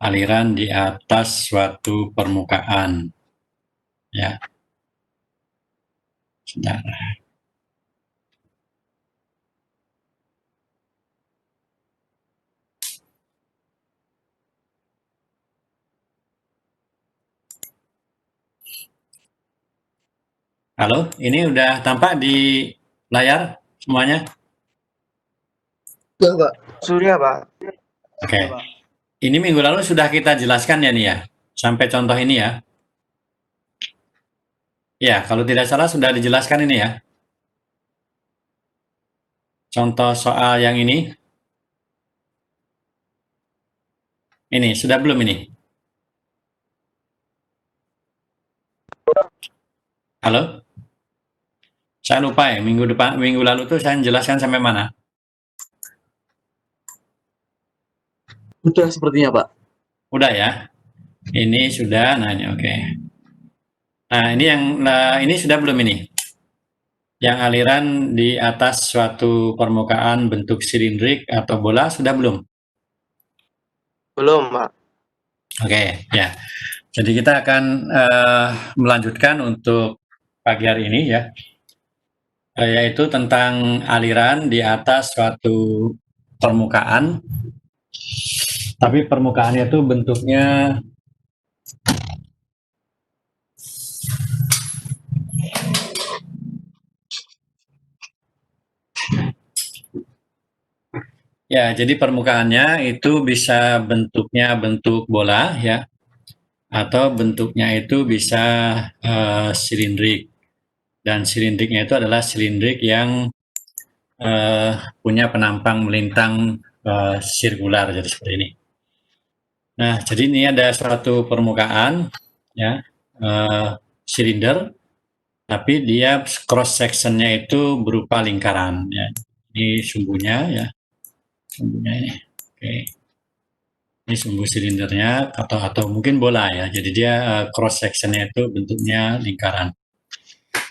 aliran di atas suatu permukaan. Ya. Sebentar. Halo, ini udah tampak di layar semuanya? Sudah, Pak. Sudah, Pak. Oke. Ini minggu lalu sudah kita jelaskan ya nih ya, sampai contoh ini ya. Ya, kalau tidak salah sudah dijelaskan ini ya. Contoh soal yang ini. Ini, sudah belum ini? Halo? Saya lupa ya, minggu lalu tuh saya jelaskan sampai mana? Sudah sepertinya, Pak. Udah ya? Ini sudah, nah ini oke. Nah, ini sudah belum ini? Yang aliran di atas suatu permukaan bentuk silindrik atau bola sudah belum? Belum, Pak. Oke, ya. Jadi kita akan melanjutkan untuk pagi hari ini ya, yaitu tentang aliran di atas suatu permukaan, tapi permukaannya itu bentuknya ya, jadi permukaannya itu bisa bentuknya bentuk bola ya, atau bentuknya itu bisa silindrik, dan silindriknya itu adalah silindrik yang punya penampang melintang sirkular, jadi seperti ini. Nah, jadi ini ada suatu permukaan ya, silinder, tapi dia cross sectionnya itu berupa lingkaran ya. Ini sumbunya ya, sumbunya ini. Oke. Ini sumbu silindernya atau mungkin bola ya. Jadi dia cross sectionnya itu bentuknya lingkaran.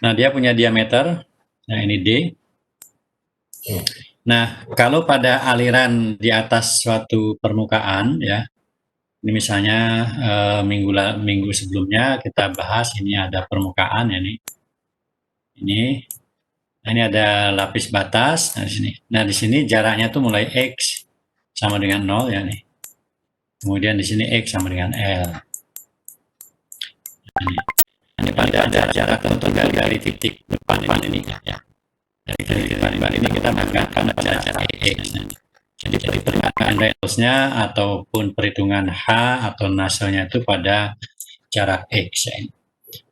Nah, dia punya diameter. Nah, ini D. Nah, kalau pada aliran di atas suatu permukaan ya, ini misalnya minggu sebelumnya kita bahas ini ada permukaan ya nih. Ini ada lapis batas. Nah, di sini. Nah, di sini jaraknya tuh mulai X sama dengan 0 ya nih. Kemudian di sini X sama dengan L. Ini pada ada jarak tertentu dari titik depan ini ya. Dari titik depan ini kita menggunakan jarak X. Jadi perhitungan Reynolds-nya ataupun perhitungan H atau Nusselt-nya itu pada jarak X.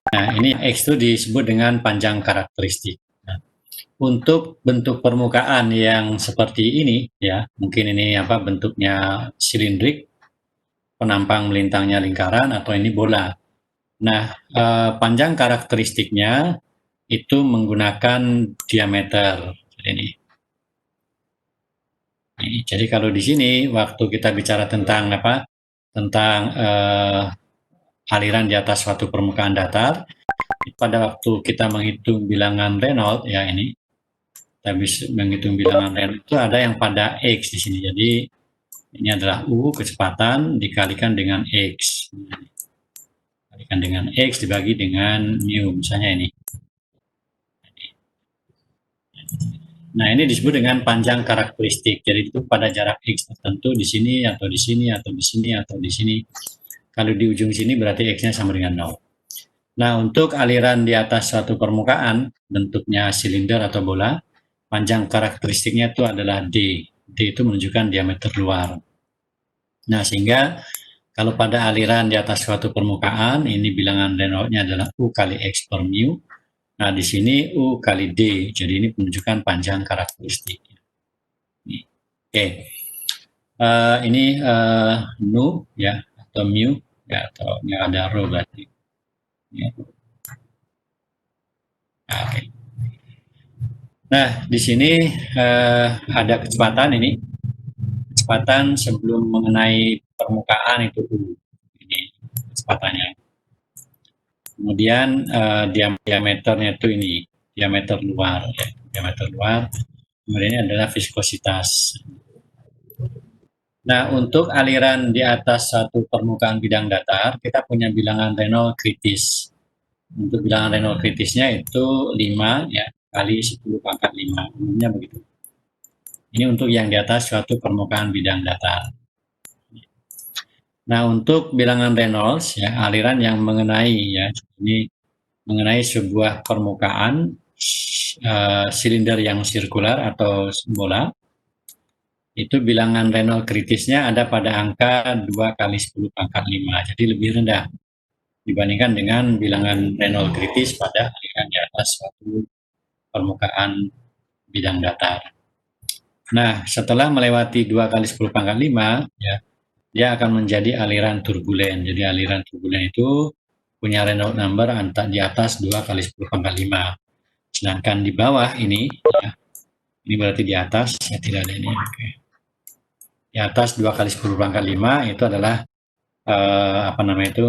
Nah, ini X itu disebut dengan panjang karakteristik. Nah, untuk bentuk permukaan yang seperti ini ya, mungkin ini apa bentuknya silindrik, penampang melintangnya lingkaran, atau ini bola. Nah, panjang karakteristiknya itu menggunakan diameter ini. Jadi kalau di sini waktu kita bicara tentang apa? Tentang aliran di atas suatu permukaan datar, pada waktu kita menghitung bilangan Reynolds ya ini, kita bisa menghitung bilangan Reynolds itu ada yang pada X di sini. Jadi ini adalah U kecepatan dikalikan dengan X. Dikalikan dengan X dibagi dengan mu misalnya ini. Nah, ini disebut dengan panjang karakteristik. Jadi itu pada jarak X tertentu di sini atau di sini atau di sini atau di sini. Kalau di ujung sini berarti X-nya sama dengan 0. Nah, untuk aliran di atas suatu permukaan, bentuknya silinder atau bola, panjang karakteristiknya itu adalah D. D itu menunjukkan diameter luar. Nah, sehingga kalau pada aliran di atas suatu permukaan, ini bilangan Reynolds-nya adalah U kali X per mu. Nah, di sini U kali D, jadi ini menunjukkan panjang karakteristik. Oke, ini nu ya, atau mu, ya, atau ini ada rho berarti. Ya. Oke. Nah, di sini ada kecepatan ini. Kecepatan sebelum mengenai permukaan itu U. Ini kecepatannya. Kemudian diameternya itu ini, diameter luar. Ya. Diameter luar. Kemudian ini adalah viskositas. Nah, untuk aliran di atas satu permukaan bidang datar, kita punya bilangan Reynolds kritis. Untuk bilangan Reynolds kritisnya itu 5 ya, kali 10 pangkat 5, umumnya begitu. Ini untuk yang di atas suatu permukaan bidang datar. Nah, untuk bilangan Reynolds ya, aliran yang mengenai ya, ini mengenai sebuah permukaan silinder yang sirkular atau bola, itu bilangan Reynolds kritisnya ada pada angka 2 kali 10 pangkat 5, jadi lebih rendah dibandingkan dengan bilangan Reynolds kritis pada aliran di atas suatu permukaan bidang datar. Nah, setelah melewati 2 kali 10 pangkat 5, ya, dia akan menjadi aliran turbulen. Jadi aliran turbulen itu punya Reynolds number di atas 2 kali 10 pangkat 5. Sedangkan di bawah ini, ya, ini berarti di atas, ya tidak ada ini. Oke. Di atas 2 kali 10 pangkat 5 itu adalah apa namanya itu,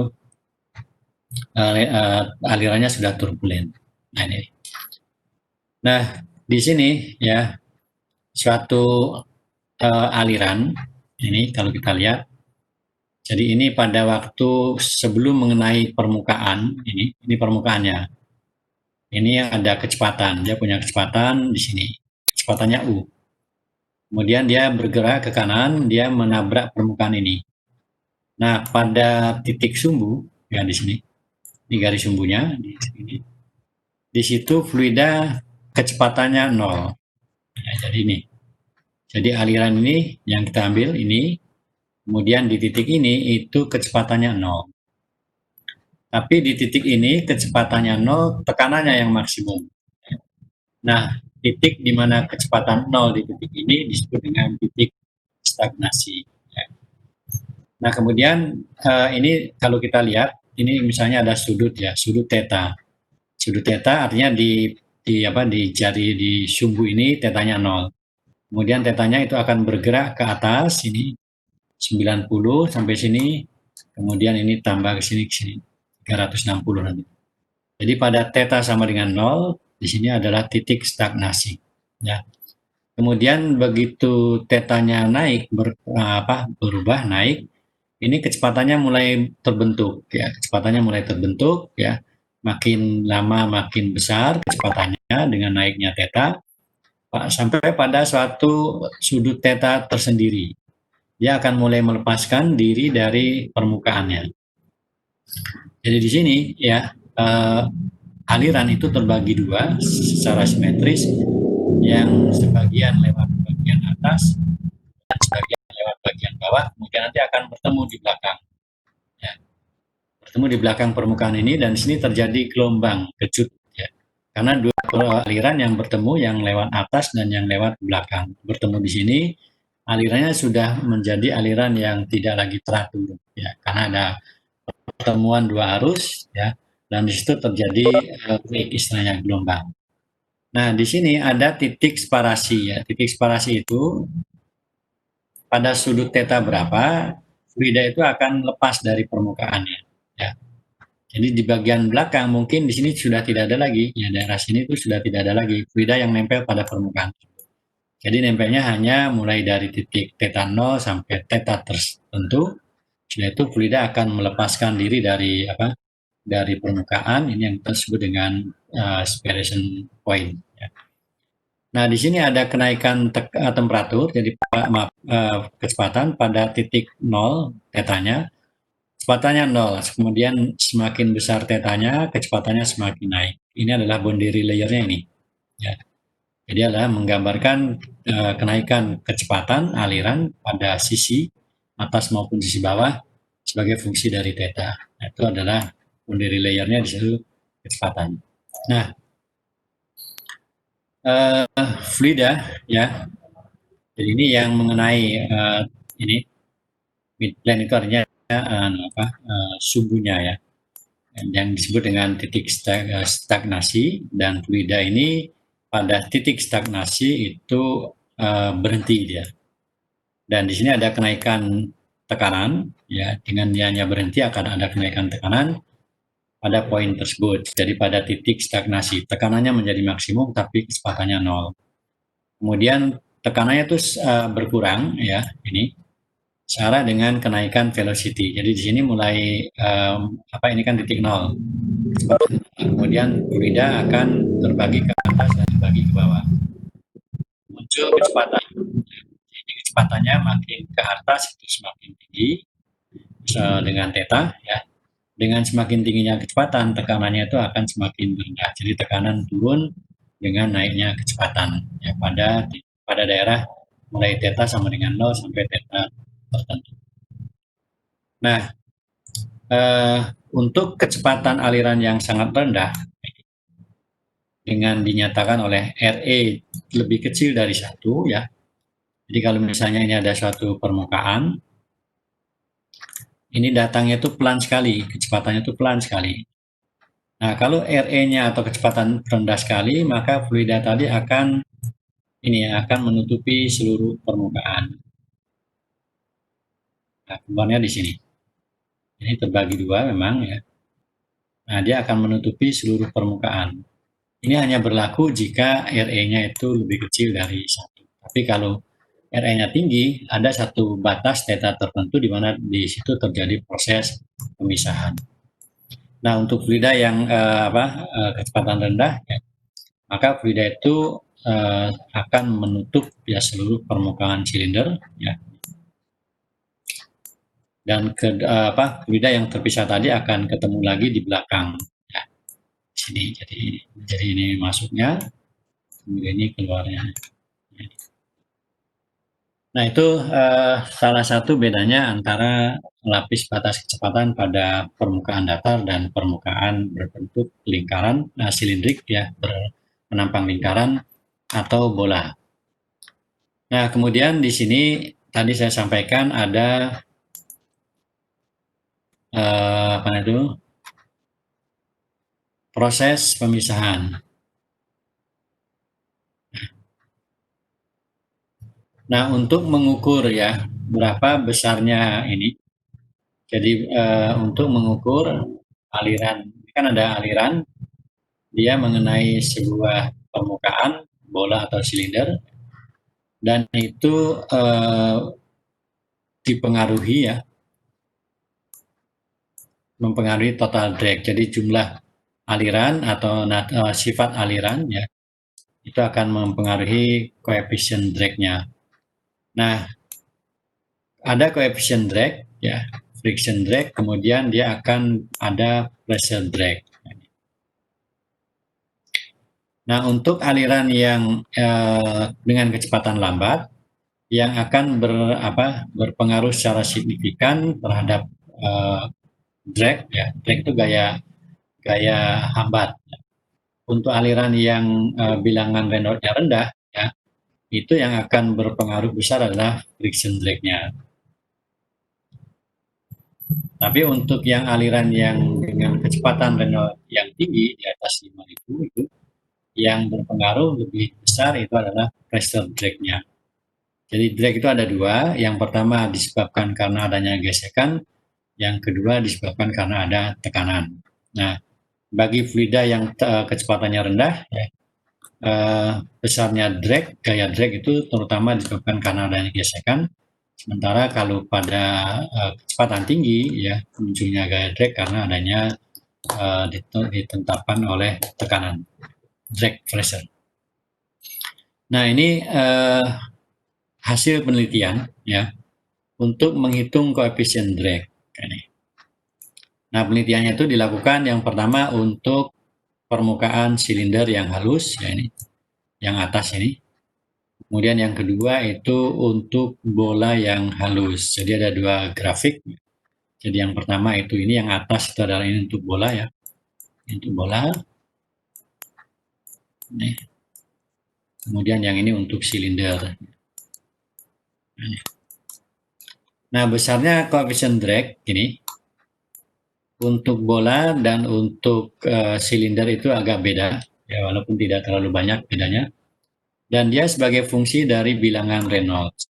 alirannya sudah turbulen. Nah, ini. Nah, di sini ya suatu aliran ini kalau kita lihat, jadi ini pada waktu sebelum mengenai permukaan, ini permukaannya. Ini ada kecepatan, dia punya kecepatan di sini, kecepatannya U. Kemudian dia bergerak ke kanan, dia menabrak permukaan ini. Nah, pada titik sumbu, ya di sini, ini garis sumbunya, di sini. Di situ fluida kecepatannya 0. Ya, jadi ini. Jadi aliran ini yang kita ambil ini, kemudian di titik ini itu kecepatannya 0. Tapi di titik ini kecepatannya 0, tekanannya yang maksimum. Nah, titik di mana kecepatan 0 di titik ini disebut dengan titik stagnasi. Nah, kemudian ini kalau kita lihat, ini misalnya ada sudut ya, sudut theta. Sudut theta artinya di jari di sumbu ini tetanya 0. Kemudian tetanya itu akan bergerak ke atas ini 90 sampai sini, kemudian ini tambah ke sini 360 nanti. Jadi pada theta sama dengan 0, di sini adalah titik stagnasi. Ya. Kemudian begitu tetanya naik, berubah naik, ini kecepatannya mulai terbentuk ya, kecepatannya mulai terbentuk ya, makin lama makin besar kecepatannya dengan naiknya theta, sampai pada suatu sudut theta tersendiri. Dia akan mulai melepaskan diri dari permukaannya. Jadi di sini ya, aliran itu terbagi dua secara simetris, yang sebagian lewat bagian atas dan sebagian lewat bagian bawah, kemudian nanti akan bertemu di belakang. Ya. Bertemu di belakang permukaan ini, dan di sini terjadi gelombang kejut. Ya. Karena dua aliran yang bertemu, yang lewat atas dan yang lewat belakang. Bertemu di sini, alirannya sudah menjadi aliran yang tidak lagi teratur. Ya. Karena ada pertemuan dua arus, ya, dan di situ terjadi istilahnya gelombang. Nah, di sini ada titik separasi ya. Titik separasi itu pada sudut theta berapa, fluida itu akan lepas dari permukaannya. Ya. Jadi di bagian belakang mungkin di sini sudah tidak ada lagi, ya daerah sini itu sudah tidak ada lagi fluida yang nempel pada permukaan. Jadi nempelnya hanya mulai dari titik theta 0 sampai theta tertentu. Setelah itu fluida akan melepaskan diri dari permukaan, ini yang kita sebut dengan separation point. Ya. Nah, di sini ada kenaikan temperatur, jadi kecepatan pada titik 0 tetanya, kecepatannya 0, kemudian semakin besar tetanya, kecepatannya semakin naik. Ini adalah boundary layer-nya ini. Ya. Jadi adalah menggambarkan kenaikan kecepatan aliran pada sisi atas maupun sisi bawah sebagai fungsi dari theta. Nah, itu adalah boundary layer-nya di situ kecepatan. Nah, fluida ya. Jadi ini yang mengenai ini midplane itu artinya sumbunya ya, yang disebut dengan titik stagnasi, dan fluida ini pada titik stagnasi itu berhenti dia. Dan di sini ada kenaikan tekanan ya, dengan dianya berhenti akan ada kenaikan tekanan pada poin tersebut. Jadi pada titik stagnasi tekanannya menjadi maksimum tapi kecepatannya 0. Kemudian tekanannya itu berkurang ya, ini searah dengan kenaikan velocity. Jadi di sini mulai ini kan titik nol. Kemudian fluida akan terbagi ke atas dan terbagi ke bawah. Muncul kecepatan. Jadi kecepatannya makin ke atas itu semakin tinggi dengan theta ya. Dengan semakin tingginya kecepatan, tekanannya itu akan semakin rendah. Jadi tekanan turun dengan naiknya kecepatan ya pada daerah mulai theta sama dengan 0 sampai theta tertentu. Nah, untuk kecepatan aliran yang sangat rendah dengan dinyatakan oleh RE lebih kecil dari 1 ya. Jadi kalau misalnya ini ada suatu permukaan, ini datangnya itu pelan sekali, kecepatannya itu pelan sekali. Nah, kalau RE-nya atau kecepatan rendah sekali, maka fluida tadi akan menutupi seluruh permukaan. Nah, gambarnya di sini. Ini terbagi dua memang ya. Nah, dia akan menutupi seluruh permukaan. Ini hanya berlaku jika RE-nya itu lebih kecil dari 1. Tapi kalau RE-nya tinggi, ada satu batas theta tertentu di mana di situ terjadi proses pemisahan. Nah, untuk fluida yang kecepatan rendah, ya, maka fluida itu akan menutup ya seluruh permukaan silinder, ya. Dan fluida yang terpisah tadi akan ketemu lagi di belakang, ya. Sini, jadi ini masuknya, kemudian ini keluarnya. Nah, itu salah satu bedanya antara lapis batas kecepatan pada permukaan datar dan permukaan berbentuk lingkaran, silindrik ya, menampang lingkaran atau bola. Nah, kemudian di sini tadi saya sampaikan ada proses pemisahan. Nah, untuk mengukur ya berapa besarnya ini. Jadi untuk mengukur aliran, kan ada aliran, dia mengenai sebuah permukaan bola atau silinder, dan itu dipengaruhi ya, mempengaruhi total drag. Jadi jumlah aliran atau sifat aliran ya, itu akan mempengaruhi koefisien drag-nya. Nah, ada koefisien drag ya, friction drag, kemudian dia akan ada pressure drag. Nah, untuk aliran yang dengan kecepatan lambat yang akan berpengaruh secara signifikan terhadap drag ya, drag itu gaya hambat. Untuk aliran yang bilangan Reynolds-nya rendah ya, itu yang akan berpengaruh besar adalah friction drag-nya. Tapi untuk yang aliran yang dengan kecepatan Reynolds yang tinggi di atas 5.000 itu yang berpengaruh lebih besar itu adalah pressure drag-nya. Jadi drag itu ada dua, yang pertama disebabkan karena adanya gesekan, yang kedua disebabkan karena ada tekanan. Nah, bagi fluida yang kecepatannya rendah, ya, besarnya drag, gaya drag itu terutama disebabkan karena adanya gesekan. Sementara kalau pada kecepatan tinggi, ya munculnya gaya drag karena adanya ditetapkan oleh tekanan, drag pressure. Nah, ini hasil penelitian ya untuk menghitung koefisien drag. Nah, penelitiannya itu dilakukan yang pertama untuk permukaan silinder yang halus, ya ini, yang atas ini. Kemudian yang kedua itu untuk bola yang halus. Jadi ada dua grafik. Jadi yang pertama itu ini, yang atas itu adalah ini untuk bola ya. Untuk bola. Ini. Kemudian yang ini untuk silinder. Nah, besarnya koefisien drag ini untuk bola dan untuk silinder itu agak beda, ya, walaupun tidak terlalu banyak bedanya. Dan dia sebagai fungsi dari bilangan Reynolds.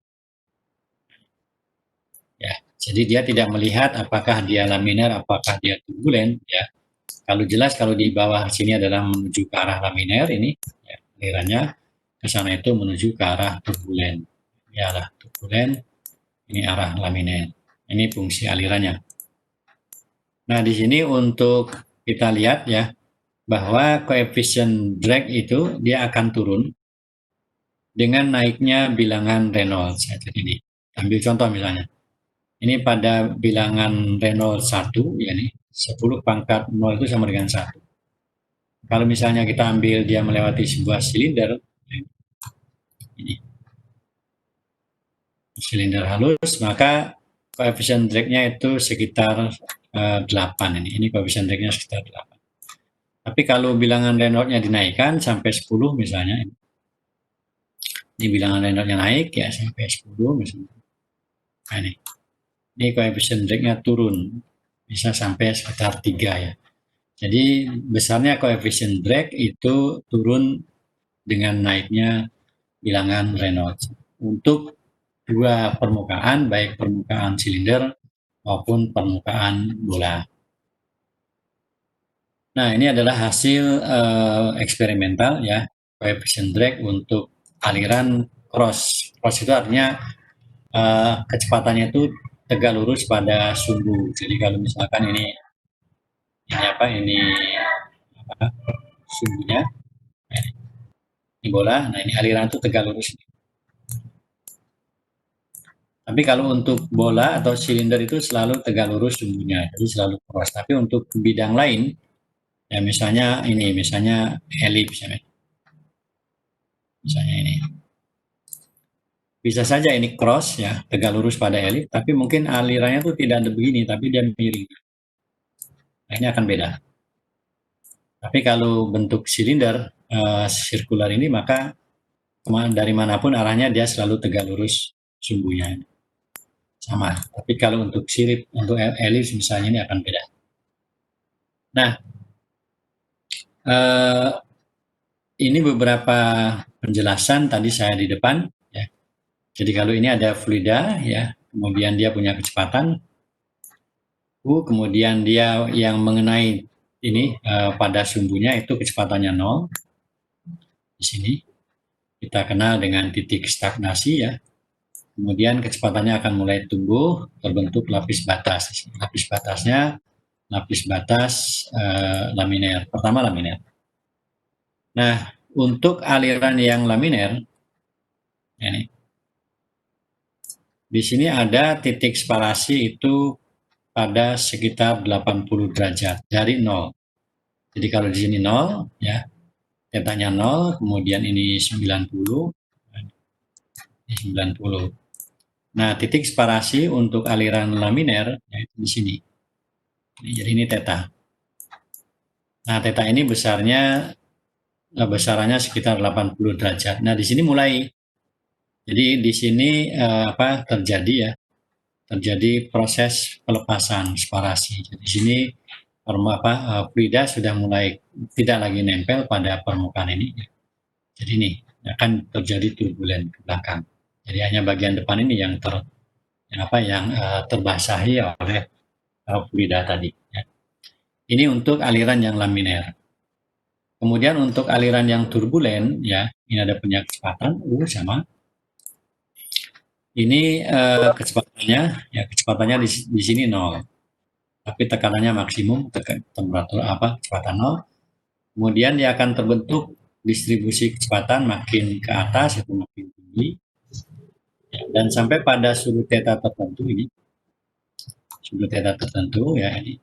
Ya, jadi dia tidak melihat apakah dia laminar, apakah dia turbulen. Ya, kalau jelas kalau di bawah sini adalah menuju ke arah laminar ini, ya, alirannya ke sana itu menuju ke arah turbulen. Ya, arah turbulen Ini arah laminer. Ini fungsi alirannya. Nah, di sini untuk kita lihat ya, bahwa koefisien drag itu dia akan turun dengan naiknya bilangan Reynolds. Jadi ini, ambil contoh misalnya. Ini pada bilangan Reynolds 1, ya nih, 10 pangkat 0 itu sama dengan 1. Kalau misalnya kita ambil dia melewati sebuah silinder, ini silinder halus, maka koefisien drag-nya itu sekitar 8 ini. Ini koefisien drag-nya sekitar 8. Tapi kalau bilangan Reynolds-nya dinaikkan sampai 10 misalnya, ini bilangan Reynolds-nya naik ya sampai 10 misalnya. Nah, ini koefisien drag-nya turun, bisa sampai sekitar 3 ya. Jadi besarnya koefisien drag itu turun dengan naiknya bilangan Reynolds untuk dua permukaan, baik permukaan silinder maupun permukaan bola. Nah, ini adalah hasil eksperimental ya, koefisien drag untuk aliran cross. Cross itu artinya kecepatannya itu tegak lurus pada sumbu. Jadi kalau misalkan ini apa sumbunya, ini bola, nah ini aliran itu tegak lurus. Tapi kalau untuk bola atau silinder itu selalu tegak lurus sumbunya, jadi selalu cross. Tapi untuk bidang lain, ya misalnya elips, misalnya ini. Bisa saja ini cross ya, tegak lurus pada elips, tapi mungkin alirannya itu tidak ada begini, tapi dia miring. Nah, ini akan beda. Tapi kalau bentuk silinder sirkular ini, maka dari manapun arahnya dia selalu tegak lurus sumbunya. Sama. Tapi kalau untuk sirip, untuk elips misalnya ini akan beda. Nah, ini beberapa penjelasan tadi saya di depan. Ya. Jadi kalau ini ada fluida, ya, kemudian dia punya kecepatan U, kemudian dia yang mengenai ini pada sumbunya itu kecepatannya 0. Di sini kita kenal dengan titik stagnasi ya. Kemudian kecepatannya akan mulai tumbuh, terbentuk lapis batas. Lapis batasnya lapis batas laminer. Pertama laminer. Nah, untuk aliran yang laminer, ini, di sini ada titik sparasi itu pada sekitar 80 derajat dari 0. Jadi kalau di sini 0, ya, tetanya 0, kemudian ini 90, ini 90. Nah, titik sparasi untuk aliran laminer yaitu di sini. Jadi ini theta. Nah, theta ini besarannya sekitar 80 derajat. Nah, di sini mulai. Jadi di sini terjadi proses pelepasan sparasi. Jadi di sini fluida sudah mulai tidak lagi nempel pada permukaan ini. Jadi ini akan terjadi turbulen ke belakang. Jadi hanya bagian depan ini yang terbasahi oleh fluida tadi. Ya. Ini untuk aliran yang laminer. Kemudian untuk aliran yang turbulen, ya, ini ada punya kecepatan U sama. Ini kecepatannya di sini 0. Tapi tekanannya maksimum, temperatur kecepatan 0. Kemudian dia akan terbentuk distribusi kecepatan makin ke atas itu makin tinggi. Dan sampai pada sudut theta tertentu ini. Sudut theta tertentu ya ini.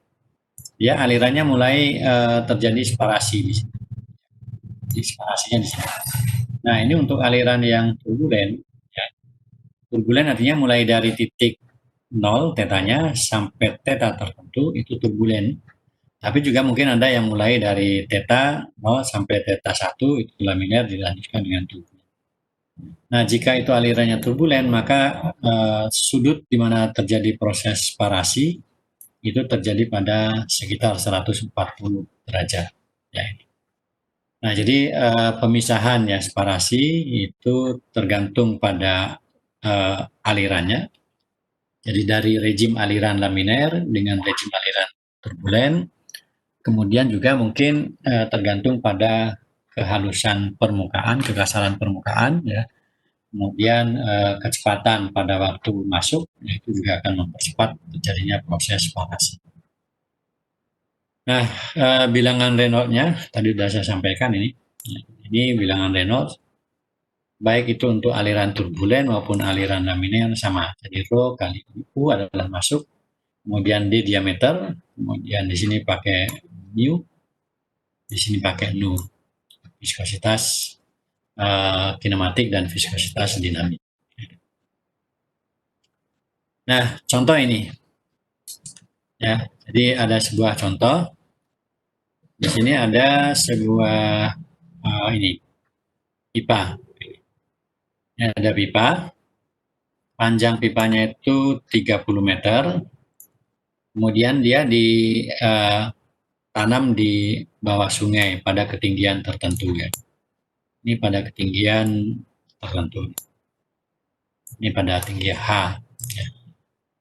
Ya alirannya mulai terjadi sparasi di sini. Jadi sparasinya di sini. Nah, ini untuk aliran yang turbulen. Ya. Turbulen artinya mulai dari titik 0 tetanya sampai theta tertentu itu turbulen. Tapi juga mungkin ada yang mulai dari theta 0 sampai theta 1 itu laminer dilanjutkan dengan turbulen. Nah, jika itu alirannya turbulen, maka sudut di mana terjadi proses sparasi itu terjadi pada sekitar 140 derajat. Ya. Nah, jadi pemisahan ya sparasi itu tergantung pada alirannya. Jadi dari rejim aliran laminer dengan rejim aliran turbulen, kemudian juga mungkin tergantung pada kehalusan permukaan, kekasaran permukaan, ya. kemudian kecepatan pada waktu masuk itu juga akan mempercepat terjadinya proses parasi. Nah, bilangan Reynolds-nya tadi sudah saya sampaikan ini. Ini bilangan Reynolds, baik itu untuk aliran turbulen maupun aliran laminar sama. Jadi rho kali U adalah masuk, kemudian D diameter, kemudian di sini pakai mu, di sini pakai nu, viskositas kinematik dan viskositas dinamik. Nah, contoh ini, ya. Jadi ada sebuah contoh. Di sini ada sebuah ini pipa. Ini ada pipa. Panjang pipanya itu 30 meter. Kemudian dia ditanam di bawah sungai pada ketinggian tertentu, ya. Ini pada ketinggian tertentu. Ini pada tinggi H. Ya.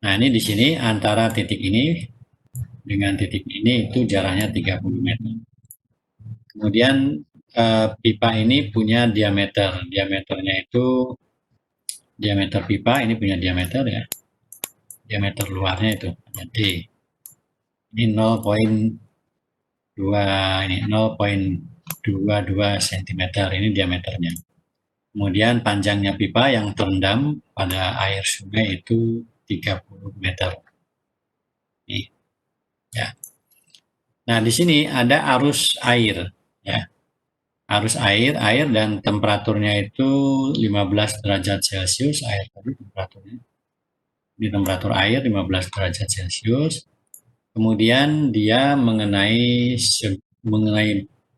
Nah, ini di sini antara titik ini dengan titik ini itu jaraknya 30 meter. Kemudian pipa ini punya diameter. Diameternya itu, diameter pipa ini punya diameter, ya. Diameter luarnya itu ada D. Ini 0,22 cm ini diameternya. Kemudian panjangnya pipa yang terendam pada air sungai itu 30 meter. Nih, ya. Nah, di sini ada arus air, ya. Arus air dan temperaturnya itu 15 derajat Celcius, air tadi temperaturnya. Ini temperatur air 15 derajat Celcius. Kemudian dia mengenai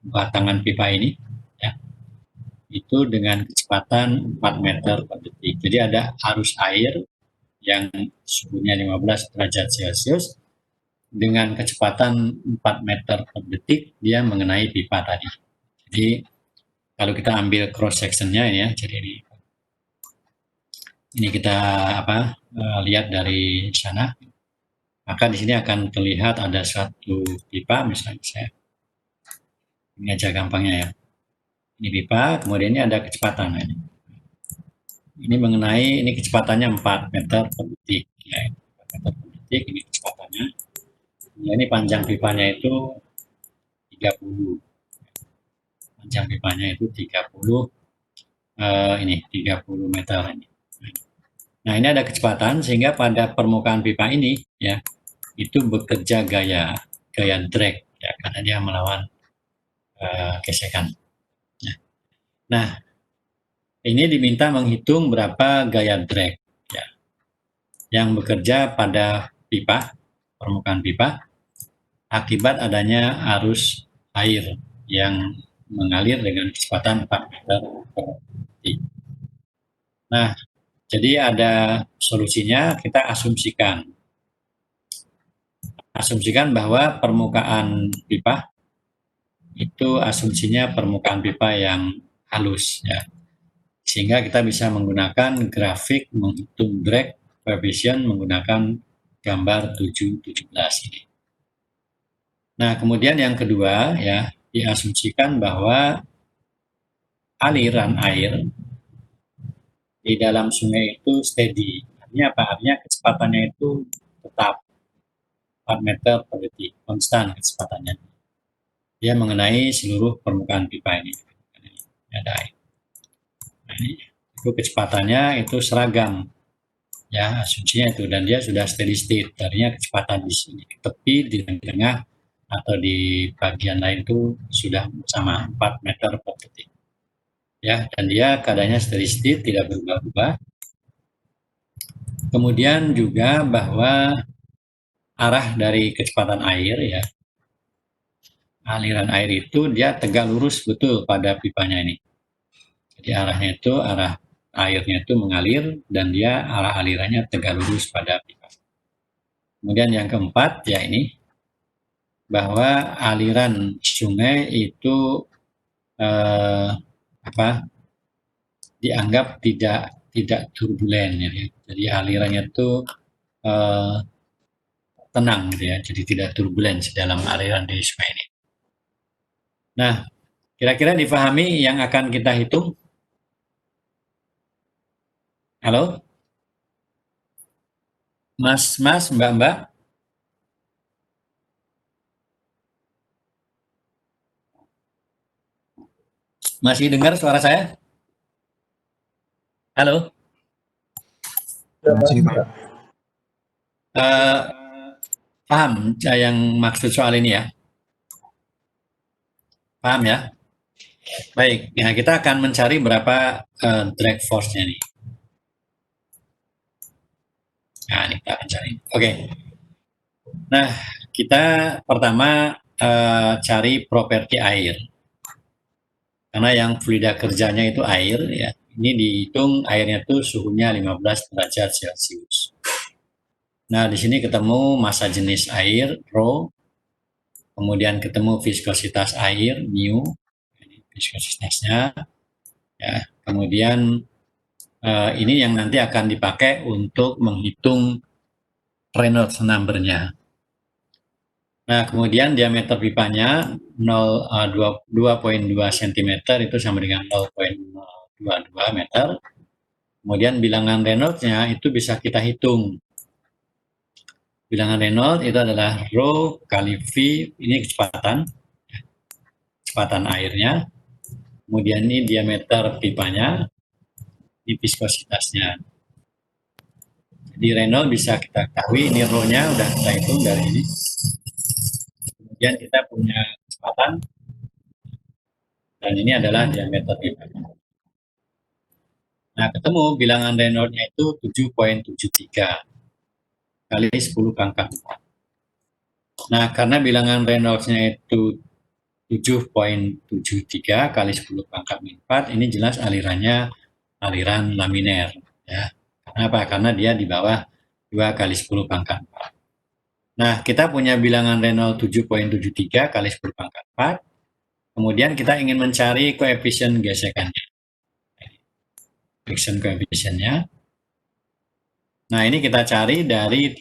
batangan pipa ini, ya, itu dengan kecepatan 4 meter per detik. Jadi ada arus air yang suhunya 15 derajat Celcius dengan kecepatan 4 meter per detik, dia mengenai pipa tadi. Jadi kalau kita ambil cross sectionnya ini, ya, jadi ini kita lihat dari sana, maka di sini akan terlihat ada satu pipa, misalnya saya ini aja gampangnya, ya. Ini pipa, kemudian ini ada kecepatan, ini. Ini mengenai, ini kecepatannya 4 meter per detik, ya. 4 meter per detik ini kecepatannya. Ya, ini panjang pipanya itu 30. Panjang pipanya itu 30 meter ini. Nah, ini ada kecepatan sehingga pada permukaan pipa ini, ya, itu bekerja gaya drag, ya, karena dia melawan gesekan. Nah, ini diminta menghitung berapa gaya drag, ya, yang bekerja pada pipa, permukaan pipa, akibat adanya arus air yang mengalir dengan kecepatan 4 meter per detik. Nah, jadi ada solusinya, kita asumsikan bahwa permukaan pipa itu asumsinya permukaan pipa yang halus, ya. Sehingga kita bisa menggunakan grafik menghitung drag coefficient menggunakan gambar 717 ini. Nah, kemudian yang kedua, ya, diasumsikan bahwa aliran air di dalam sungai itu steady. Artinya apa? Artinya kecepatannya itu tetap 4 meter per detik, konstan kecepatannya. Dia mengenai seluruh permukaan pipa ini. Ada air. Nah, ini itu kecepatannya itu seragam, ya, asumsinya itu, dan dia sudah steady state. Artinya kecepatan di sini, di tepi, di tengah, atau di bagian lain itu sudah sama 4 meter per detik. Ya, dan dia keadaannya steady state, tidak berubah-ubah. Kemudian juga bahwa arah dari kecepatan air, ya, aliran air itu dia tegak lurus betul pada pipanya ini. Jadi arahnya itu, arah airnya itu mengalir dan dia arah alirannya tegak lurus pada pipa. Kemudian yang keempat, ya, ini bahwa aliran sungai itu dianggap tidak turbulen, ya. Jadi alirannya itu tenang, gitu, ya. Jadi tidak turbulen dalam aliran di sungai ini. Nah, kira-kira difahami yang akan kita hitung? Halo? Mas, Mbak? Masih dengar suara saya? Halo? Masih, Pak. Eh, paham yang maksud soal ini ya? Paham ya? Baik, ya kita akan mencari berapa drag force-nya nih. Nah, ini kita akan cari. Oke. Nah, kita pertama cari properti air. Karena yang fluida kerjanya itu air ya. Ini dihitung airnya itu suhunya 15 derajat Celcius. Nah, di sini ketemu massa jenis air, rho, kemudian ketemu viskositas air, mu, ini viskositasnya, ya. Kemudian ini yang nanti akan dipakai untuk menghitung Reynolds number-nya. Nah, kemudian diameter pipanya 2,2 cm itu sama dengan 0,22 meter. Kemudian bilangan Reynolds-nya itu bisa kita hitung. Bilangan Reynolds itu adalah rho kali V, ini kecepatan airnya. Kemudian ini diameter pipanya, ini viskositasnya. Jadi Reynolds bisa kita ketahui, ini rho-nya udah kita hitung dari ini. Kemudian kita punya kecepatan, dan ini adalah diameter pipanya. Nah, ketemu bilangan Reynolds-nya itu 7,73 kali 10 pangkat 4. Nah, karena bilangan Reynolds-nya itu 7,73 kali 10 pangkat 4, ini jelas alirannya aliran laminer. Ya. Kenapa? Karena dia di bawah 2 kali 10 pangkat 4. Nah, kita punya bilangan Reynolds 7,73 kali 10 pangkat 4. Kemudian kita ingin mencari koefisien gesekannya. Friction koefisiennya. Nah, ini kita cari dari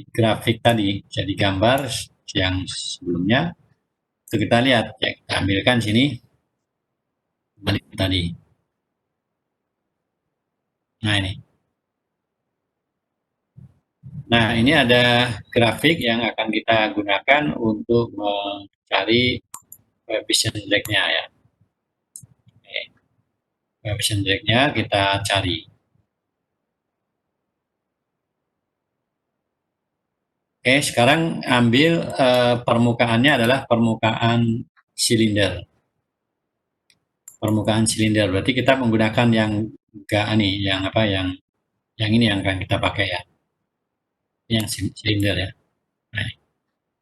grafik tadi, jadi gambar yang sebelumnya. Itu kita lihat, ya, kita ambilkan sini balik tadi. Nah, ini. Nah, ini ada grafik yang akan kita gunakan untuk mencari koefisien drag-nya ya. Koefisien drag-nya kita cari. Oke, sekarang ambil permukaannya adalah permukaan silinder. Permukaan silinder berarti kita menggunakan yang enggak nih, yang apa yang ini yang akan kita pakai ya. Yang silinder ya.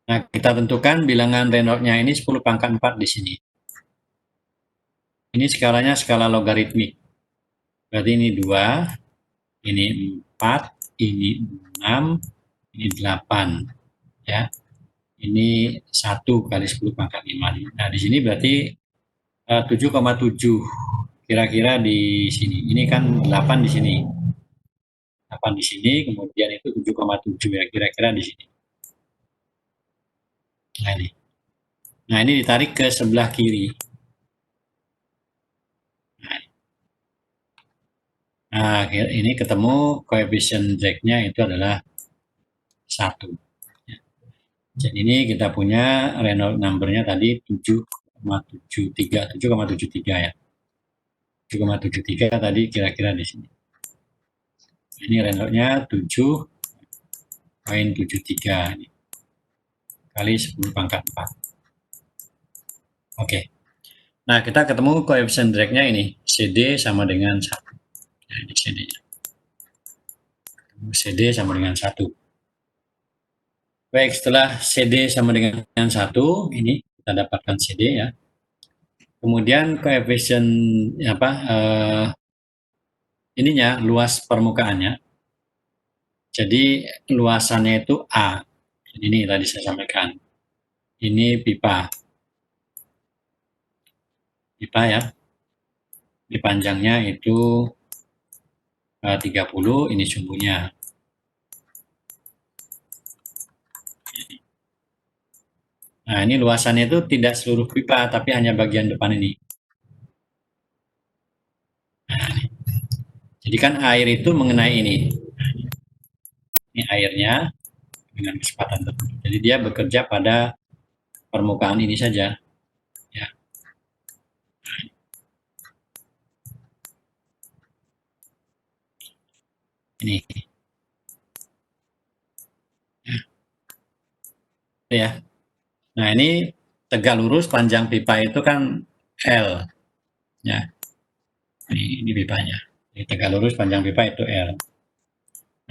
Nah, kita tentukan bilangan Reynolds-nya ini 10 pangkat 4 di sini. Ini skalanya skala logaritmik. Berarti ini 2, ini 4, ini 6, ini 8 ya. Ini 1 kali 10 pangkat 5. Nah, di sini berarti 7,7 kira-kira di sini. Ini kan 8 di sini. 8 di sini, kemudian itu 7,7 ya kira-kira di sini. Nah, ini. Nah, ini ditarik ke sebelah kiri. Nah, ini ketemu koefisien drag-nya itu adalah 1. Jadi ini kita punya Reynolds number-nya tadi 7,73 ya. 7,73 tadi kira-kira di sini. Ini Reynolds-nya 7,73 kali 10 pangkat 4. Oke. Nah, kita ketemu koefisien drag-nya ini. CD sama dengan 1. Nah, ini CD-nya. CD sama dengan 1. Baik, setelah CD sama dengan 1, ini kita dapatkan CD ya. Kemudian koefisien ininya luas permukaannya. Jadi luasannya itu A. Ini tadi saya sampaikan. Ini pipa. Pipa ya. Ini panjangnya itu 30, ini sumbunya. Nah, ini luasannya itu tidak seluruh pipa, tapi hanya bagian depan ini. Nah, ini. Jadi kan air itu mengenai ini. Ini airnya dengan kecepatan tertentu. Jadi dia bekerja pada permukaan ini saja. Ya. Ini. Ya. Nah, ini tegak lurus panjang pipa itu kan L. Ya. Ini pipanya. Ini tegak lurus panjang pipa itu L.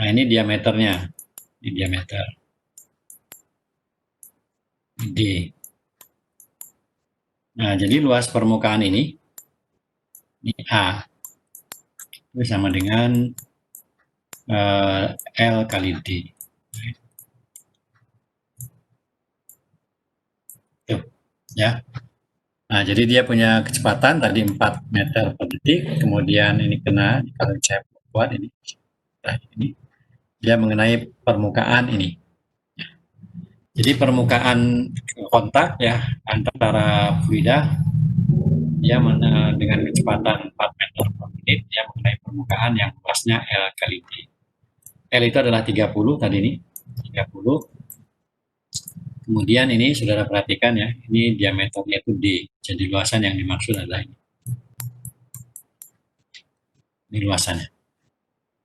Nah, ini diameternya. Ini diameter. D. Nah, jadi luas permukaan ini A. Itu sama dengan L kali D. Tuh, ya. Nah, jadi dia punya kecepatan tadi 4 meter per detik, kemudian ini kena, kalau saya buat ini, nah ini, dia mengenai permukaan ini. Jadi permukaan kontak ya antara fluida, dia dengan kecepatan 4 meter per menit, dia mengenai permukaan yang luasnya L kali D. L itu adalah 30 tadi ini, 30. Kemudian ini saudara perhatikan ya, ini diameternya itu D, jadi luasan yang dimaksud adalah ini. Ini luasannya.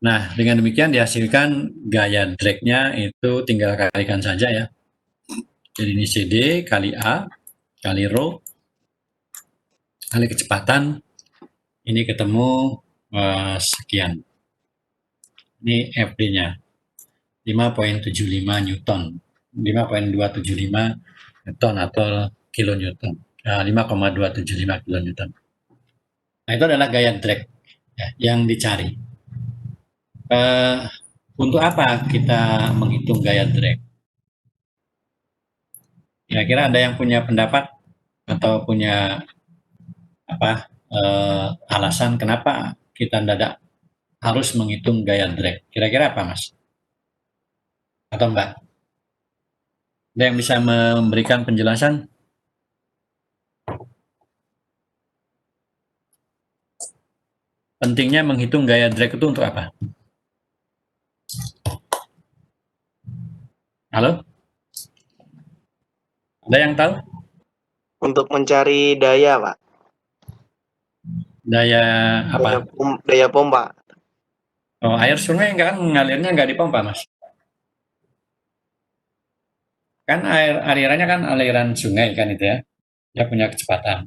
Nah, dengan demikian dihasilkan gaya drag-nya itu tinggal kalikan saja ya. Jadi ini CD kali A, kali rho, kali kecepatan, ini ketemu sekian. Ini FD-nya, 5,75 Newton. 5,275 Newton atau kilonewton. 5,275 kilonewton. Nah, itu adalah gaya drag ya, yang dicari. Untuk apa kita menghitung gaya drag? Kira-kira ada yang punya pendapat atau punya apa alasan kenapa kita tidak harus menghitung gaya drag? Kira-kira apa, Mas? Atau Mbak? Ada yang bisa memberikan penjelasan? Pentingnya menghitung gaya drag itu untuk apa? Halo? Ada yang tahu? Untuk mencari daya, Pak. Daya apa? Daya pompa. Oh, air sungai kan ngalirnya nggak dipompa, Mas. Kan alirannya kan aliran sungai kan itu ya. Dia punya kecepatan.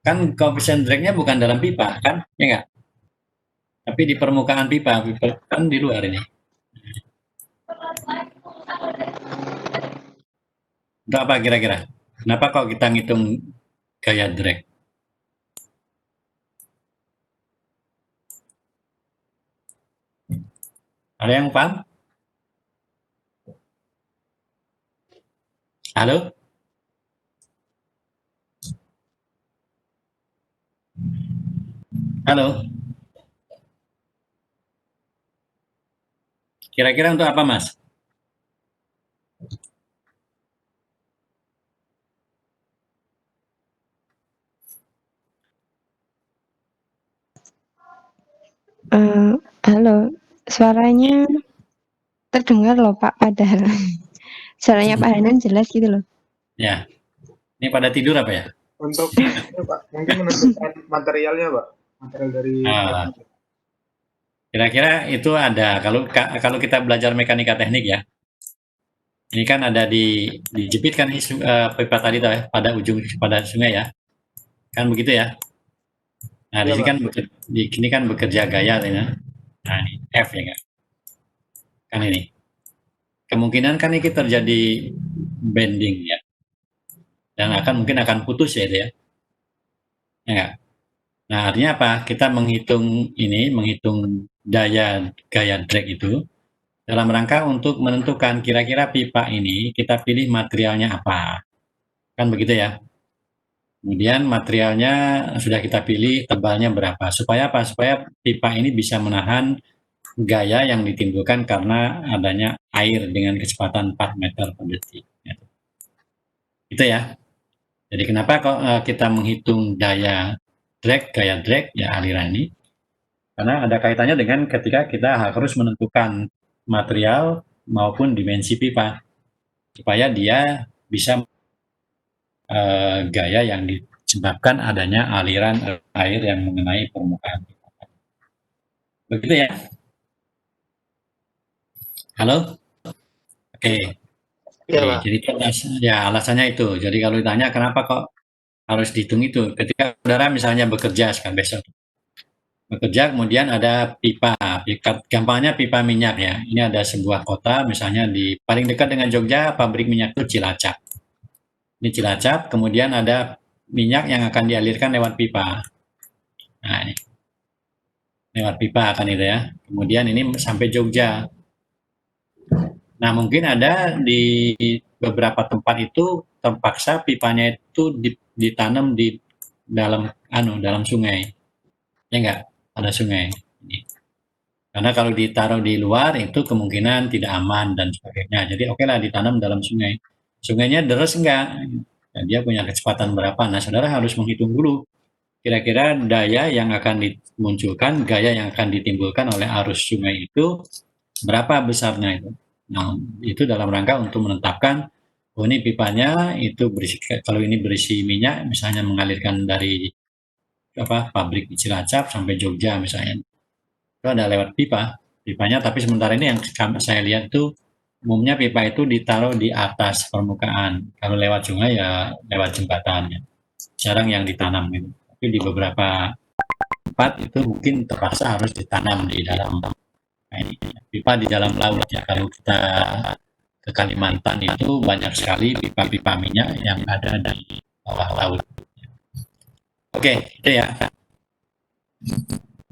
Kan koefisien drag-nya bukan dalam pipa, kan? Ya nggak? Tapi di permukaan pipa kan di luar ini. Untuk apa kira-kira? Kenapa kok kita ngitung gaya drag? Ada yang paham? Halo? Halo? Kira-kira untuk apa, Mas? Halo, suaranya terdengar loh Pak, padahal suaranya Pak Hanan jelas gitu loh. Ya, ini pada tidur apa ya? Untuk Pak, mungkin menentukan materialnya Pak, material dari Kira-kira itu ada kalau kita belajar mekanika teknik ya. Ini kan ada dijepit kan pipa tadi tuh ya, pada ujung pada sungai ya. Kan begitu ya. Nah, ya, di sini kan bekerja gaya ya. Nah, ini F ya kan. Kan ini. Kemungkinan kan ini terjadi bending ya. Dan mungkin akan putus ya itu ya. Ya enggak? Nah, artinya apa? Kita menghitung daya gaya drag itu dalam rangka untuk menentukan kira-kira pipa ini kita pilih materialnya apa. Kan begitu ya. Kemudian materialnya sudah kita pilih tebalnya berapa. Supaya apa? Supaya pipa ini bisa menahan gaya yang ditimbulkan karena adanya air dengan kecepatan 4 meter per detik. Itu ya. Jadi kenapa kok kita menghitung gaya drag ya aliran ini? Karena ada kaitannya dengan ketika kita harus menentukan material maupun dimensi pipa supaya dia bisa gaya yang disebabkan adanya aliran air yang mengenai permukaan pipa. Begitu ya? Halo? Oke. Iya, Oke, Pak. jadi itu alasannya itu. Jadi kalau ditanya kenapa kok harus dihitung itu, ketika saudara misalnya bekerja sekarang besok, bekerja kemudian ada pipa, gampangnya pipa minyak ya. Ini ada sebuah kota misalnya di paling dekat dengan Jogja, pabrik minyak itu Cilacap. Ini Cilacap, kemudian ada minyak yang akan dialirkan lewat pipa. Nah, ini lewat pipa akan itu ya. Kemudian ini sampai Jogja. Nah, mungkin ada di beberapa tempat itu terpaksa pipanya itu ditanam di dalam sungai. Ya enggak? Ada sungai. Karena kalau ditaruh di luar itu kemungkinan tidak aman dan sebagainya. Jadi oke lah ditanam dalam sungai. Sungainya deres enggak? Dan dia punya kecepatan berapa? Nah, saudara harus menghitung dulu kira-kira daya yang akan dimunculkan, gaya yang akan ditimbulkan oleh arus sungai itu berapa besarnya itu. Nah, itu dalam rangka untuk menetapkan, oh ini pipanya itu berisi, kalau ini berisi minyak, misalnya mengalirkan dari pabrik di Cilacap sampai Jogja misalnya, itu ada lewat pipa, pipanya. Tapi sementara ini yang saya lihat itu umumnya pipa itu ditaruh di atas permukaan. Kalau lewat sungai ya lewat jembatan, ya. Jarang yang ditanam gitu. Tapi di beberapa tempat itu mungkin terpaksa harus ditanam di dalam pipa di dalam laut ya. Kalau kita ke Kalimantan itu banyak sekali pipa-pipa minyak yang ada di bawah laut. Oke, itu ya.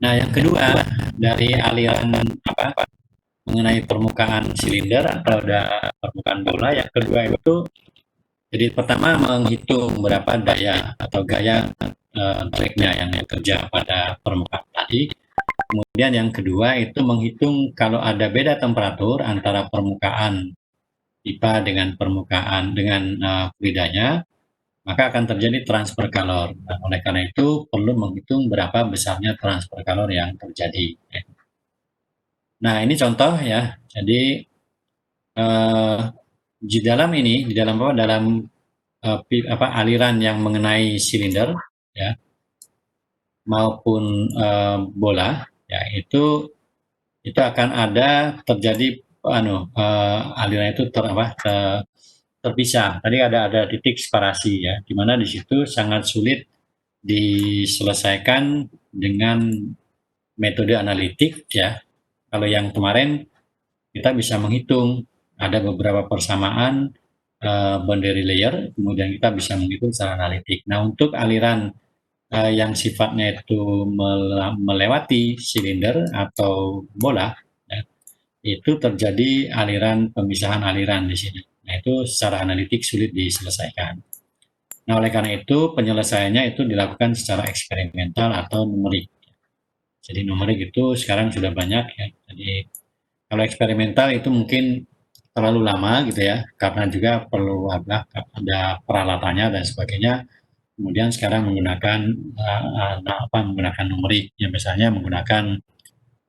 Nah, yang kedua dari aliran mengenai permukaan silinder atau permukaan bola, yang kedua itu jadi pertama menghitung berapa daya atau gaya dragnya yang bekerja pada permukaan tadi. Kemudian yang kedua itu menghitung kalau ada beda temperatur antara permukaan pipa dengan permukaan dengan fluidanya, maka akan terjadi transfer kalor. Nah, oleh karena itu perlu menghitung berapa besarnya transfer kalor yang terjadi. Nah, ini contoh ya. Jadi di dalam ini, di dalam aliran yang mengenai silinder ya maupun bola ya itu akan ada terjadi aliran itu terpisah. Tadi ada titik separasi ya, di mana di situ sangat sulit diselesaikan dengan metode analitik ya. Kalau yang kemarin kita bisa menghitung ada beberapa persamaan boundary layer, kemudian kita bisa menghitung secara analitik. Nah, untuk aliran yang sifatnya itu melewati silinder atau bola, ya, itu terjadi aliran pemisahan aliran di sini. Nah, itu secara analitik sulit diselesaikan. Nah, oleh karena itu penyelesaiannya itu dilakukan secara eksperimental atau numerik. Jadi numerik itu sekarang sudah banyak ya. Jadi kalau eksperimental itu mungkin terlalu lama gitu ya, karena juga perlu ada peralatannya dan sebagainya. Kemudian sekarang menggunakan menggunakan numerik, ya misalnya menggunakan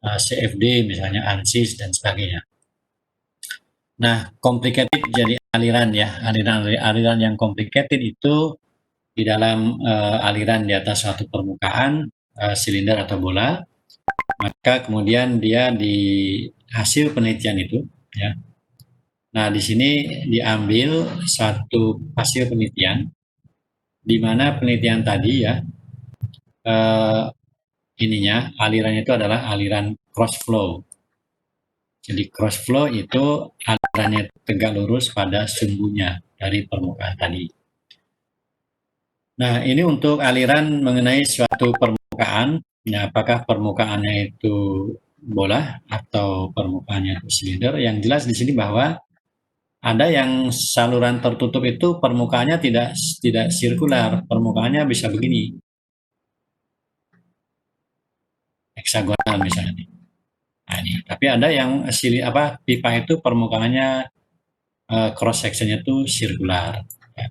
CFD, misalnya ANSYS dan sebagainya. Nah, complicated jadi aliran ya, aliran yang complicated itu di dalam aliran di atas suatu permukaan silinder atau bola, maka kemudian dia di hasil penelitian itu ya. Nah, di sini diambil satu hasil penelitian di mana penelitian tadi ya alirannya itu adalah aliran cross flow. Jadi cross flow itu alirannya tegak lurus pada sumbunya dari permukaan tadi. Nah, ini untuk aliran mengenai suatu permukaan, ya apakah permukaannya itu bola atau permukaannya itu silinder. Yang jelas di sini bahwa ada yang saluran tertutup itu permukaannya tidak sirkular, permukaannya bisa begini, heksagonal misalnya. Nah, ini. Tapi ada yang pipa itu permukaannya cross sectionnya itu sirkular. Ya.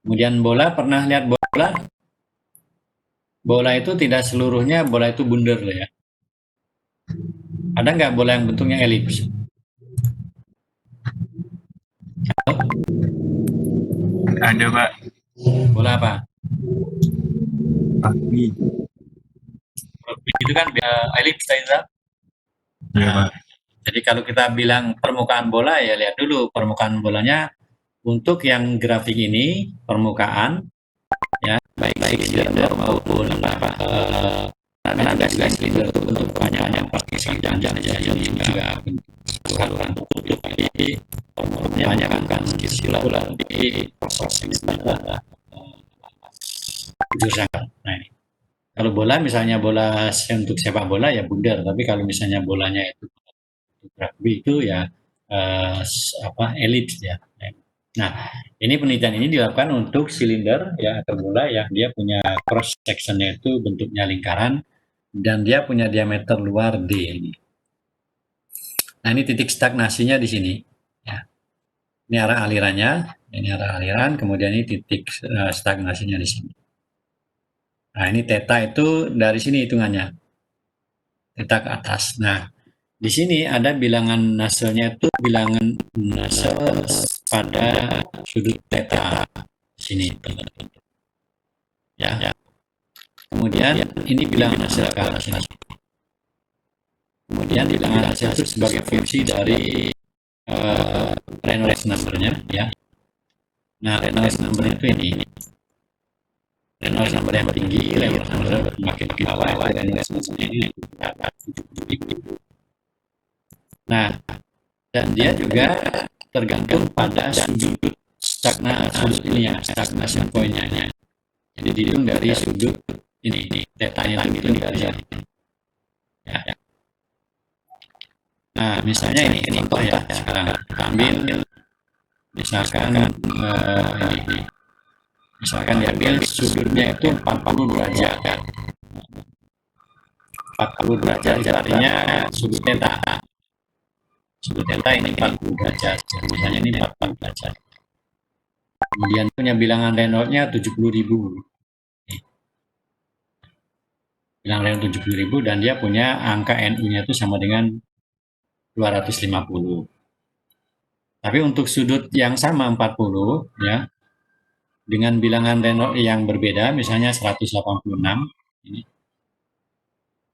Kemudian bola, pernah lihat bola? Bola itu tidak seluruhnya bola itu bundar loh ya. Ada nggak bola yang bentuknya elips? Ada Pak. Bola apa? Rugby. Rugby itu kan elips, Taizal. Iya Pak. Jadi kalau kita bilang permukaan bola, ya lihat dulu permukaan bolanya. Untuk yang grafik ini permukaan, ya baik silinder maupun karena ada juga silinder itu bentuk banyak pakai jangan ini juga bentuk saluran tertutup. Jadi permukaannya kan sirkular di proses ini bujur sangat. Nah, kalau bola misalnya bola untuk sepak bola ya bundar, tapi kalau misalnya bolanya itu rugby itu ya elips ya. Nah, ini penelitian ini dilakukan untuk silinder ya atau bola yang dia punya cross sectionnya itu bentuknya lingkaran dan dia punya diameter luar D ini. Nah, ini titik stagnasinya di sini. Ya. Ini arah alirannya, ini arah aliran, kemudian ini titik stagnasinya di sini. Nah, ini theta itu dari sini hitungannya. Theta ke atas. Nah, di sini ada bilangan Nusseltnya itu bilangan Nusselt pada sudut theta sini. Ya. Kemudian ini bilangan Nusselt ke atas sini. Kemudian bilangan Nusselt itu sebagai fungsi dari Reynolds number-nya ya. Nah, Reynolds number itu ini. Reynolds number yang tinggi, Reynolds number makin ke bawah, Reynolds number ini nah, dan dia juga tergantung pada sudut sudut ini ya, stagnation point-nya. Jadi dihitung dari sudut ini, tetanya itu dihitung dari sini. Ya. Nah, misalnya ini contoh ya, sekarang ambil misalkan ini. Misalkan diambil sudutnya itu 40 derajat. 40 derajat itu artinya sudut theta. Sudut theta ini 40 derajat. Misalnya ini 40 derajat. Kemudian punya bilangan Reynolds-nya 70.000. Bilangan Reynolds 70.000 dan dia punya angka NU-nya itu sama dengan 250. Tapi untuk sudut yang sama 40 ya dengan bilangan Reynolds yang berbeda misalnya 186 ini,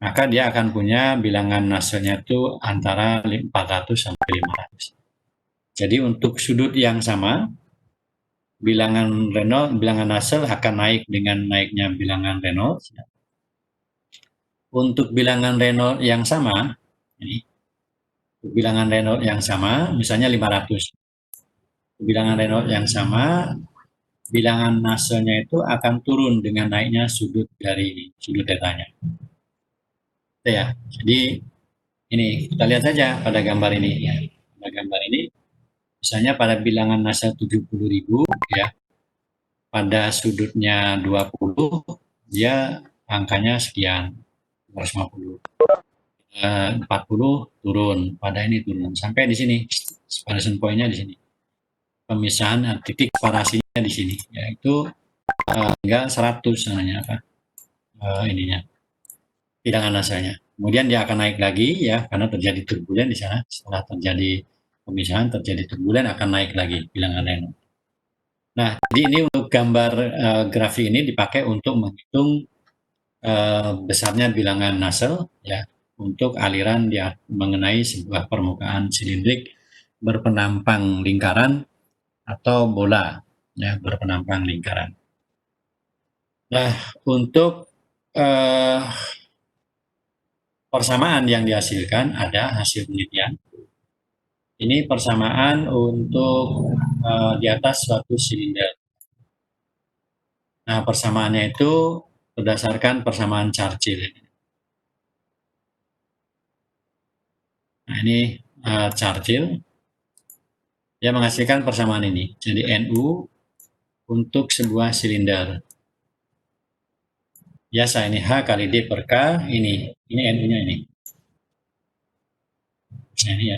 maka dia akan punya bilangan Nusselt-nya itu antara 400 sampai 500. Jadi untuk sudut yang sama bilangan Nusselt akan naik dengan naiknya bilangan Reynolds. Untuk bilangan Reynolds yang sama ini, bilangan Reynolds yang sama misalnya 500. Bilangan Reynolds yang sama bilangan Nusselt-nya itu akan turun dengan naiknya sudut dari sudut tetanya. Ya, jadi ini kita lihat saja pada gambar ini ya. Pada gambar ini misalnya pada bilangan Nusselt 70.000 ya. Pada sudutnya 20 dia angkanya sekian 250. 40 turun, pada ini turun sampai di sini. Separation point-nya di sini. Pemisahan titik separasinya di sini yaitu tinggal 100 namanya apa? Ininya. Bilangan Nusselt-nya. Kemudian dia akan naik lagi ya karena terjadi turbulen di sana. Setelah terjadi pemisahan terjadi turbulen akan naik lagi bilangan Reynolds. Nah, jadi ini untuk gambar grafik ini dipakai untuk menghitung besarnya bilangan Nusselt ya untuk aliran dia mengenai sebuah permukaan silindrik berpenampang lingkaran atau bola ya berpenampang lingkaran. Nah, untuk persamaan yang dihasilkan ada hasil penelitian. Ini persamaan untuk di atas suatu silinder. Nah, persamaannya itu berdasarkan persamaan Churchill. Nah, ini Churchill. Dia menghasilkan persamaan ini. Jadi NU untuk sebuah silinder. Biasa ini H kali D per K, ini NU-nya ini. Nah, ini ya.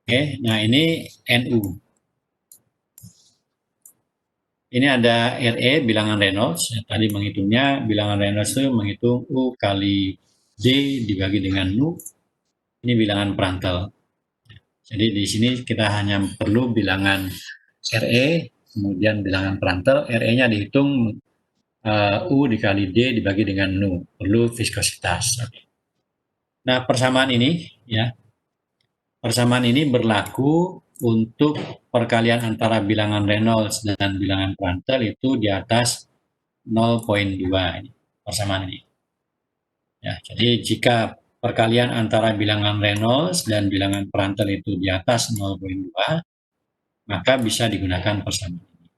Oke, nah ini NU. Ini ada RE, bilangan Reynolds. Tadi menghitungnya, bilangan Reynolds itu menghitung U kali D dibagi dengan Nu. Ini bilangan Prandtl. Jadi di sini kita hanya perlu bilangan RE, kemudian bilangan Prandtl. RE-nya dihitung U dikali D dibagi dengan Nu. Perlu viskositas. Nah, persamaan ini berlaku untuk perkalian antara bilangan Reynolds dan bilangan Prandtl itu di atas 0,2 ini, persamaan ini. Ya, jadi jika perkalian antara bilangan Reynolds dan bilangan Prandtl itu di atas 0,2, maka bisa digunakan persamaan ini.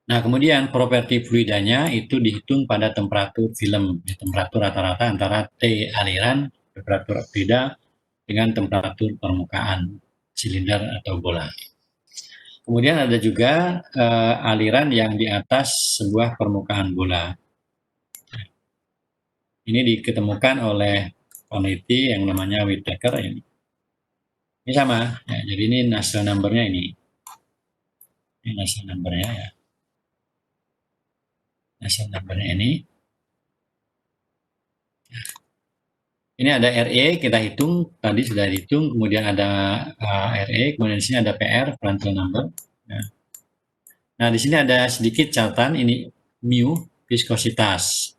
Nah, kemudian properti fluidanya itu dihitung pada temperatur film, temperatur rata-rata antara T aliran, temperatur fluida, dengan temperatur permukaan silinder atau bola. Kemudian ada juga aliran yang di atas sebuah permukaan bola. Ini diketemukan oleh peneliti yang namanya Whittaker ini. Ini sama, ya, jadi ini Nusselt number-nya ini. Ini Nusselt number-nya ya. Nusselt number-nya ini. Ini ada RE, kita hitung, tadi sudah dihitung, kemudian ada RE, kemudian di sini ada PR, Prandtl number. Nah, di sini ada sedikit catatan, ini mu, viskositas.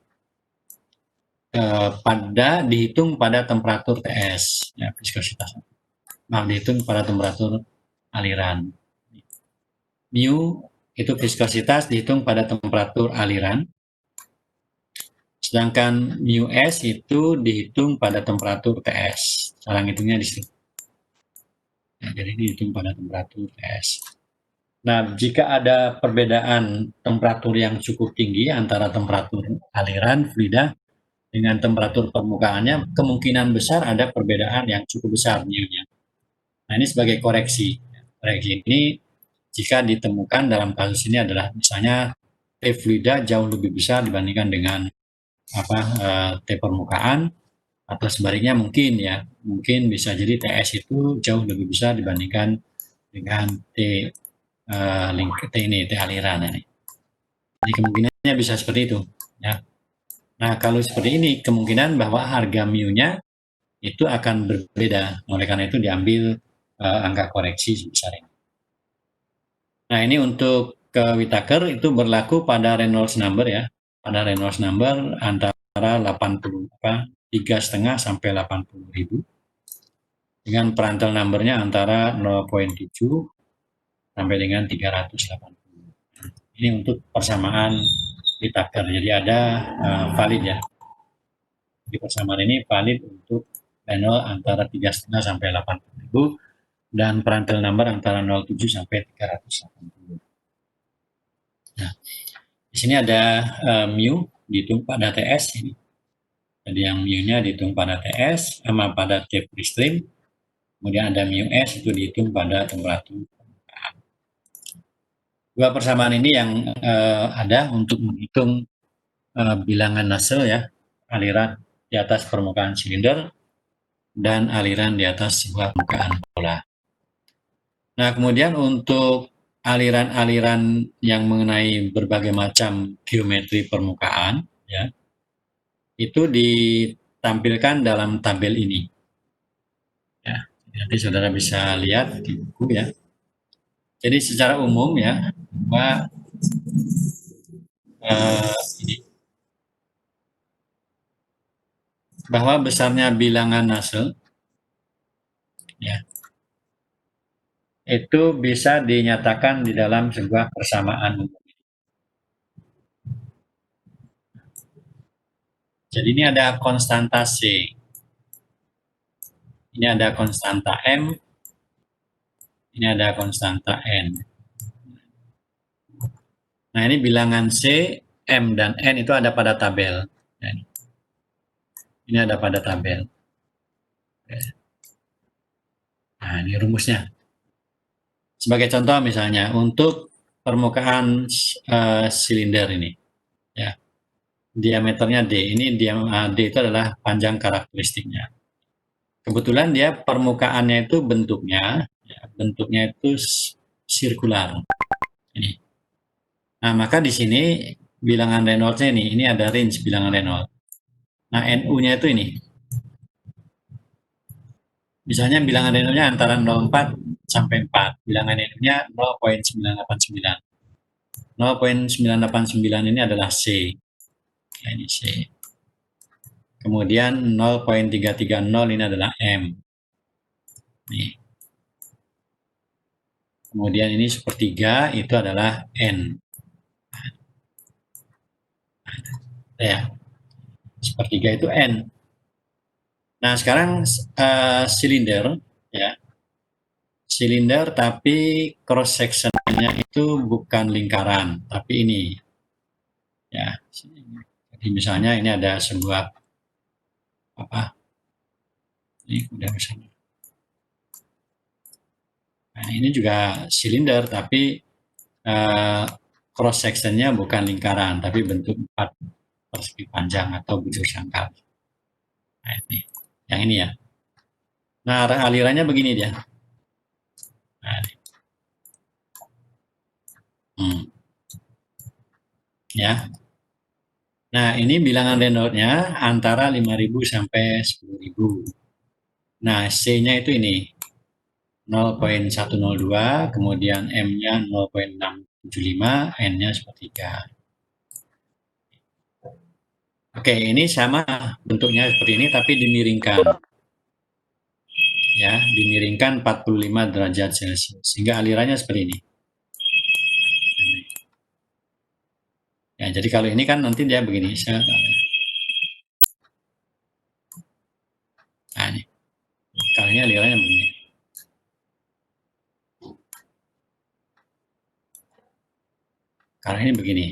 Dihitung pada temperatur TS, ya, viskositas. Nah, dihitung pada temperatur aliran. Mu itu viskositas dihitung pada temperatur aliran. Sedangkan μs itu dihitung pada temperatur TS. Cara ngitungnya di sini. Nah, jadi dihitung pada temperatur TS. Nah, jika ada perbedaan temperatur yang cukup tinggi antara temperatur aliran fluida dengan temperatur permukaannya, kemungkinan besar ada perbedaan yang cukup besar mu-nya. Nah, ini sebagai koreksi. Koreksi ini jika ditemukan dalam kasus ini adalah misalnya T fluida jauh lebih besar dibandingkan dengan T permukaan, atau sebaliknya mungkin bisa jadi TS itu jauh lebih besar dibandingkan dengan T aliran ini. Jadi kemungkinannya bisa seperti itu ya. Nah, kalau seperti ini kemungkinan bahwa harga mu-nya itu akan berbeda, oleh karena itu diambil angka koreksi sebesar ini. Nah, ini untuk Whittaker itu berlaku pada Reynolds number ya. Pada Reynolds number antara 3,5 sampai 80.000 dengan Prandtl number-nya antara 0,7 sampai dengan 380. Ini untuk persamaan Whittaker. Jadi ada valid ya. Di persamaan ini valid untuk Reynolds antara 3,5 sampai 80.000 dan Prandtl number antara 0,7 sampai 380. Nah, di sini ada mu dihitung pada TS ini. Jadi yang mu-nya dihitung pada TS sama pada T free-stream. Kemudian ada mu-s itu dihitung pada temperatur permukaan. Dua persamaan ini yang ada untuk menghitung bilangan Nusselt ya, aliran di atas permukaan silinder dan aliran di atas sebuah permukaan bola. Nah, kemudian untuk aliran-aliran yang mengenai berbagai macam geometri permukaan ya, itu ditampilkan dalam tabel ini ya. Nanti saudara bisa lihat di buku ya. Jadi secara umum ya, bahwa besarnya bilangan Nusselt ya, itu bisa dinyatakan di dalam sebuah persamaan. Jadi ini ada konstanta C, ini ada konstanta M, ini ada konstanta N. Nah, ini bilangan C, M, dan N itu ada pada tabel. Ini ada pada tabel. Nah, ini rumusnya. Sebagai contoh misalnya untuk permukaan silinder ini ya, diameternya D. Ini D itu adalah panjang karakteristiknya. Kebetulan dia permukaannya itu bentuknya itu sirkular. Ini. Nah, maka di sini bilangan Reynolds-nya ini ada range bilangan Reynolds. Nah, NU-nya itu ini. Misalnya bilangan Reynolds-nya antara 0,4 sampai 4. Bilangan NU-nya 0,989. 0,989 ini adalah C. Ya, ini C. Kemudian 0,330 ini adalah M. Nih. Kemudian ini sepertiga itu adalah N. Ya, sepertiga itu N. Nah, sekarang silinder, ya, silinder tapi cross sectionnya itu bukan lingkaran, tapi ini, ya. Jadi misalnya ini ada sebuah apa? Ini udah misalnya. Nah, ini juga silinder tapi cross sectionnya bukan lingkaran, tapi bentuk 4 persegi panjang atau bujur sangkal. Nah, ini, yang ini ya. Nah, alirannya begini dia. Nah, ini. Ya. Nah, ini bilangan Reynolds-nya antara 5.000 sampai 10.000. Nah, C-nya itu ini 0,102, kemudian M-nya 0,675, N-nya sepertiga. Oke, ini sama bentuknya seperti ini tapi dimiringkan. Ya, dimiringkan 45 derajat Celcius sehingga alirannya seperti ini. Ya, jadi kalau ini kan nanti dia begini. Nah, ini. Kalau ini alirannya begini. Kalau ini begini.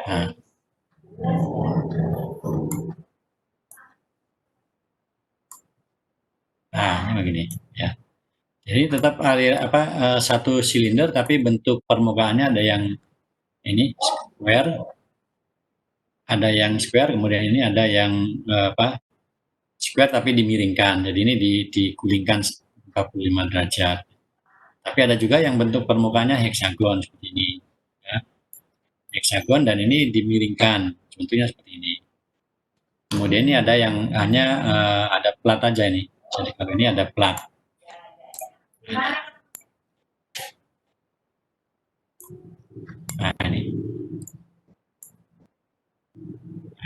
Nah. Nah, ini begini ya. Jadi tetap satu silinder tapi bentuk permukaannya ada yang ini square, ada yang square, kemudian ini ada yang square tapi dimiringkan. Jadi ini digulingkan 45 derajat. Tapi ada juga yang bentuk permukaannya heksagon seperti ini. Ya. Heksagon dan ini dimiringkan, contohnya seperti ini. Kemudian ini ada yang hanya ada plat aja ini. Jadi kalau ini ada plat. Nah, ini.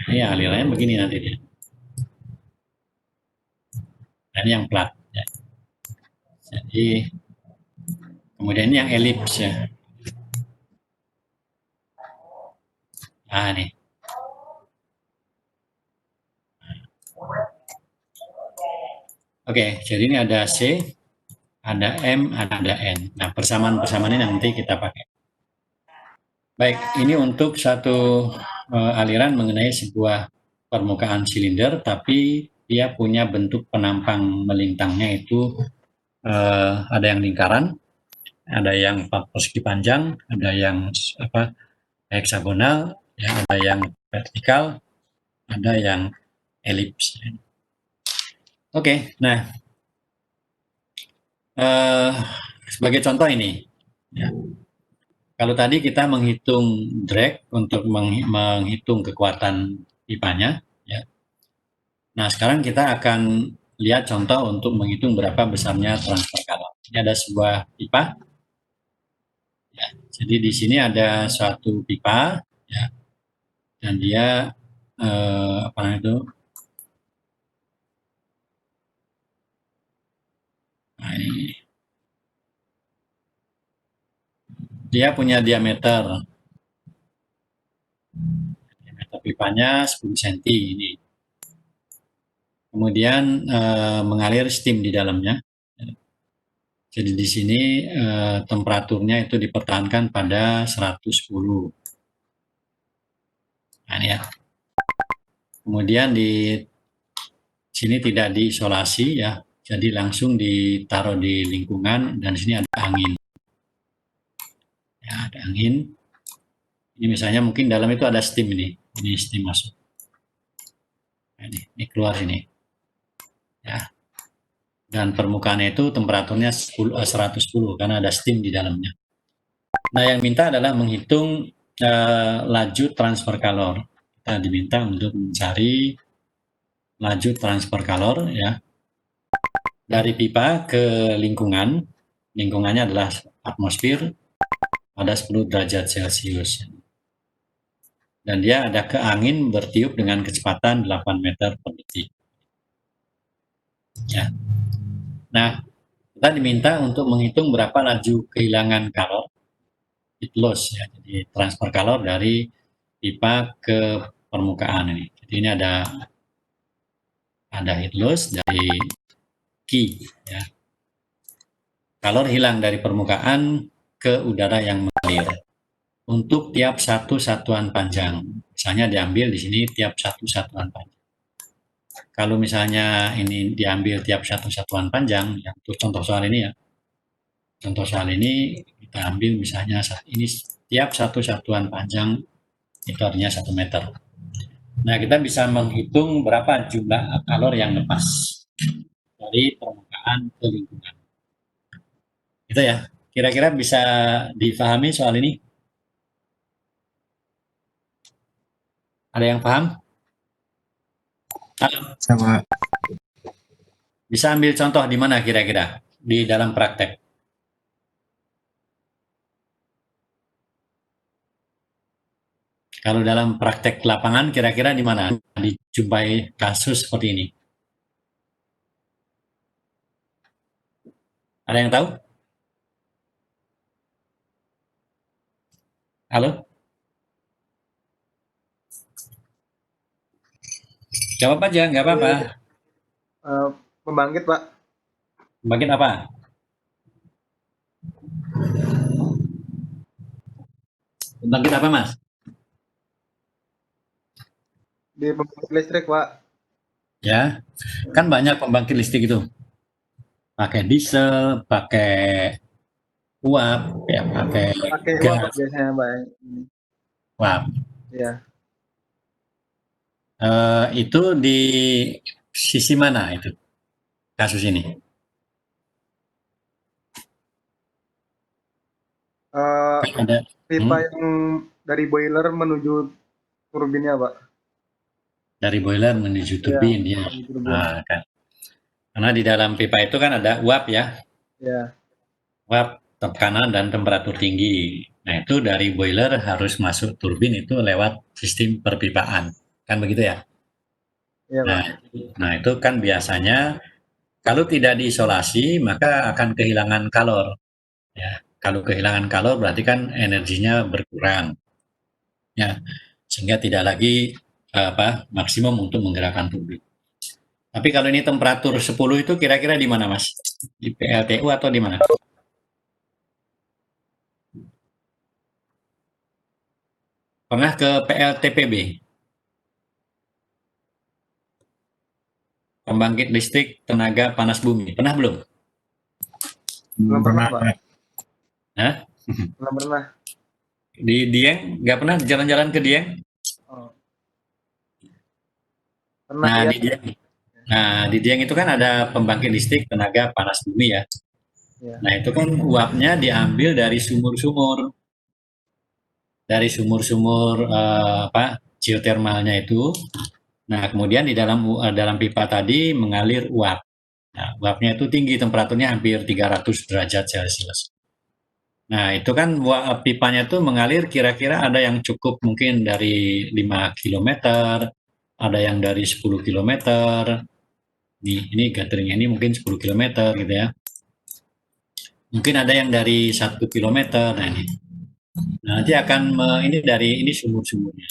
Ini alirannya begini nanti dia. Nah, ini yang plat. Ya. Jadi kemudian ini yang elips ya. Nah, ini. Oke, jadi ini ada C, ada M, ada N. Nah, persamaan-persamaan ini nanti kita pakai. Baik, ini untuk satu aliran mengenai sebuah permukaan silinder, tapi dia punya bentuk penampang melintangnya itu ada yang lingkaran, ada yang persegi panjang, ada yang heksagonal, ya, ada yang vertikal, ada yang elips. Oke, nah sebagai contoh ini, ya. Kalau tadi kita menghitung drag untuk menghitung kekuatan pipanya, ya. Nah, sekarang kita akan lihat contoh untuk menghitung berapa besarnya transfer kalor. Ini ada sebuah pipa. Ya, jadi di sini ada suatu pipa, ya, dan dia apa namanya itu? Nah, ini. Dia punya diameter pipanya 10 cm ini. Kemudian mengalir steam di dalamnya. Jadi di sini temperaturnya itu dipertahankan pada 110. Nah, ini ya. Kemudian di sini tidak diisolasi ya. Jadi langsung ditaruh di lingkungan dan di sini ada angin. Ya, ada angin. Ini misalnya mungkin dalam itu ada steam ini. Ini steam masuk. Nah, ini keluar sini. Ya. dan permukaannya itu temperaturnya 110 karena ada steam di dalamnya. Nah, yang minta adalah menghitung laju transfer kalor. Kita diminta untuk mencari laju transfer kalor ya dari pipa ke lingkungan. Lingkungannya adalah atmosfer pada 10 derajat Celcius. Dan dia ada ke angin bertiup dengan kecepatan 8 meter per detik. Ya. Nah, kita diminta untuk menghitung berapa laju kehilangan kalor, heat loss ya. Jadi transfer kalor dari pipa ke permukaan ini. Jadi ini ada heat loss dari Q ya. Kalor hilang dari permukaan ke udara yang mengalir. Untuk tiap satu satuan panjang. Misalnya diambil di sini tiap satu satuan panjang. Kalau misalnya ini diambil tiap satu satuan panjang, ya, untuk contoh soal ini ya. Contoh soal ini kita ambil misalnya ini tiap satu satuan panjang itu artinya 1 meter. Nah, kita bisa menghitung berapa jumlah kalor yang lepas dari permukaan ke lingkungan. Itu ya. Kira-kira bisa difahami soal ini? Ada yang paham? Sama. Bisa ambil contoh di mana kira-kira di dalam praktek? Kalau dalam praktek lapangan kira-kira di mana dijumpai kasus seperti ini? Ada yang tahu? Halo? Jawab aja, nggak apa-apa. Pembangkit, Pak. Pembangkit apa? Pembangkit apa, Mas? Di pembangkit listrik, Pak. Ya, kan banyak pembangkit listrik itu. Pakai diesel, pakai uap, ya, pakai uap gas. biasanya, Pak. Uap. Iya. Itu di sisi mana itu kasus ini? Ada Pipa yang dari boiler menuju turbinnya, Pak. Dari boiler menuju turbin ya. Nah, kan. Karena di dalam pipa itu kan ada uap ya. Ya. Uap, tekanan dan temperatur tinggi. Nah, itu dari boiler harus masuk turbin itu lewat sistem perpipaan. Kan begitu ya? Iya, Pak. Nah, itu kan biasanya kalau tidak diisolasi maka akan kehilangan kalor. Ya, kalau kehilangan kalor berarti kan energinya berkurang. Ya, sehingga tidak lagi maksimum untuk menggerakkan turbin. Tapi kalau ini temperatur 10 itu kira-kira di mana, Mas? Di PLTU atau di mana? Pernah ke PLTPB? Pembangkit listrik tenaga panas bumi. Pernah belum? Belum pernah, Pak. Hah? Belum pernah. Di Dieng? Nggak pernah jalan-jalan ke Dieng? Oh. Pernah, Nah, ya. di Dieng itu kan ada pembangkit listrik tenaga panas bumi ya. Ya. Nah, itu kan uapnya diambil dari sumur-sumur. Dari sumur-sumur geotermalnya itu. Nah, kemudian di dalam pipa tadi mengalir uap. Nah, uapnya itu tinggi, temperaturnya hampir 300 derajat Celcius. Nah, itu kan pipanya itu mengalir kira-kira ada yang cukup mungkin dari 5 km, ada yang dari 10 km. Ini gatheringnya ini mungkin 10 km gitu ya. Mungkin ada yang dari 1 km. Nah, ini. Nah, nanti akan ini sumur-sumurnya.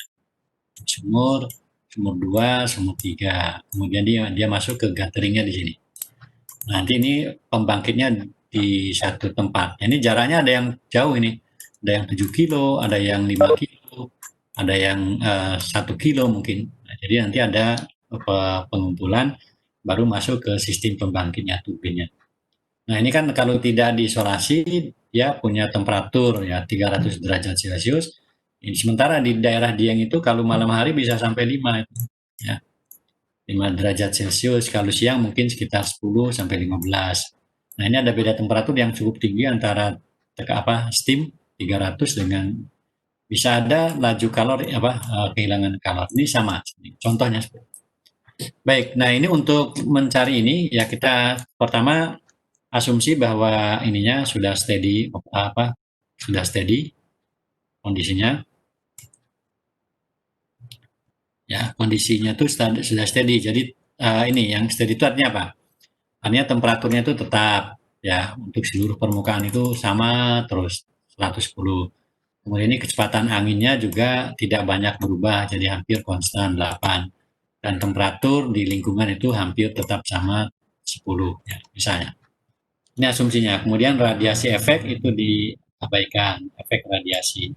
Sumur 2, sumur 3. Kemudian dia masuk ke gatheringnya di sini. Nanti ini pembangkitnya di satu tempat. Ini jaraknya ada yang jauh ini. Ada yang 7 kilo, ada yang 5 kilo, ada yang 1 kilo mungkin. Nah, jadi nanti ada pengumpulan baru masuk ke sistem pembangkitnya, turbinnya. Nah, ini kan kalau tidak diisolasi, dia punya temperatur ya 300 derajat Celcius. Sementara di daerah Dieng itu kalau malam hari bisa sampai 5 ya. 5 derajat Celcius. Kalau siang mungkin sekitar 10 sampai 15. Nah, ini ada beda temperatur yang cukup tinggi antara steam 300 dengan bisa ada laju kehilangan kalor. Ini sama. Contohnya seperti itu. Baik, nah ini untuk mencari ini ya kita pertama asumsi bahwa ininya sudah steady kondisinya. Ya, kondisinya tuh sudah steady. Jadi ini yang steady itu artinya apa? Artinya temperaturnya itu tetap ya untuk seluruh permukaan itu sama terus 110. Kemudian ini kecepatan anginnya juga tidak banyak berubah, jadi hampir konstan 8. Dan temperatur di lingkungan itu hampir tetap sama 10 ya, misalnya. Ini asumsinya. Kemudian radiasi efek itu diabaikan, efek radiasi.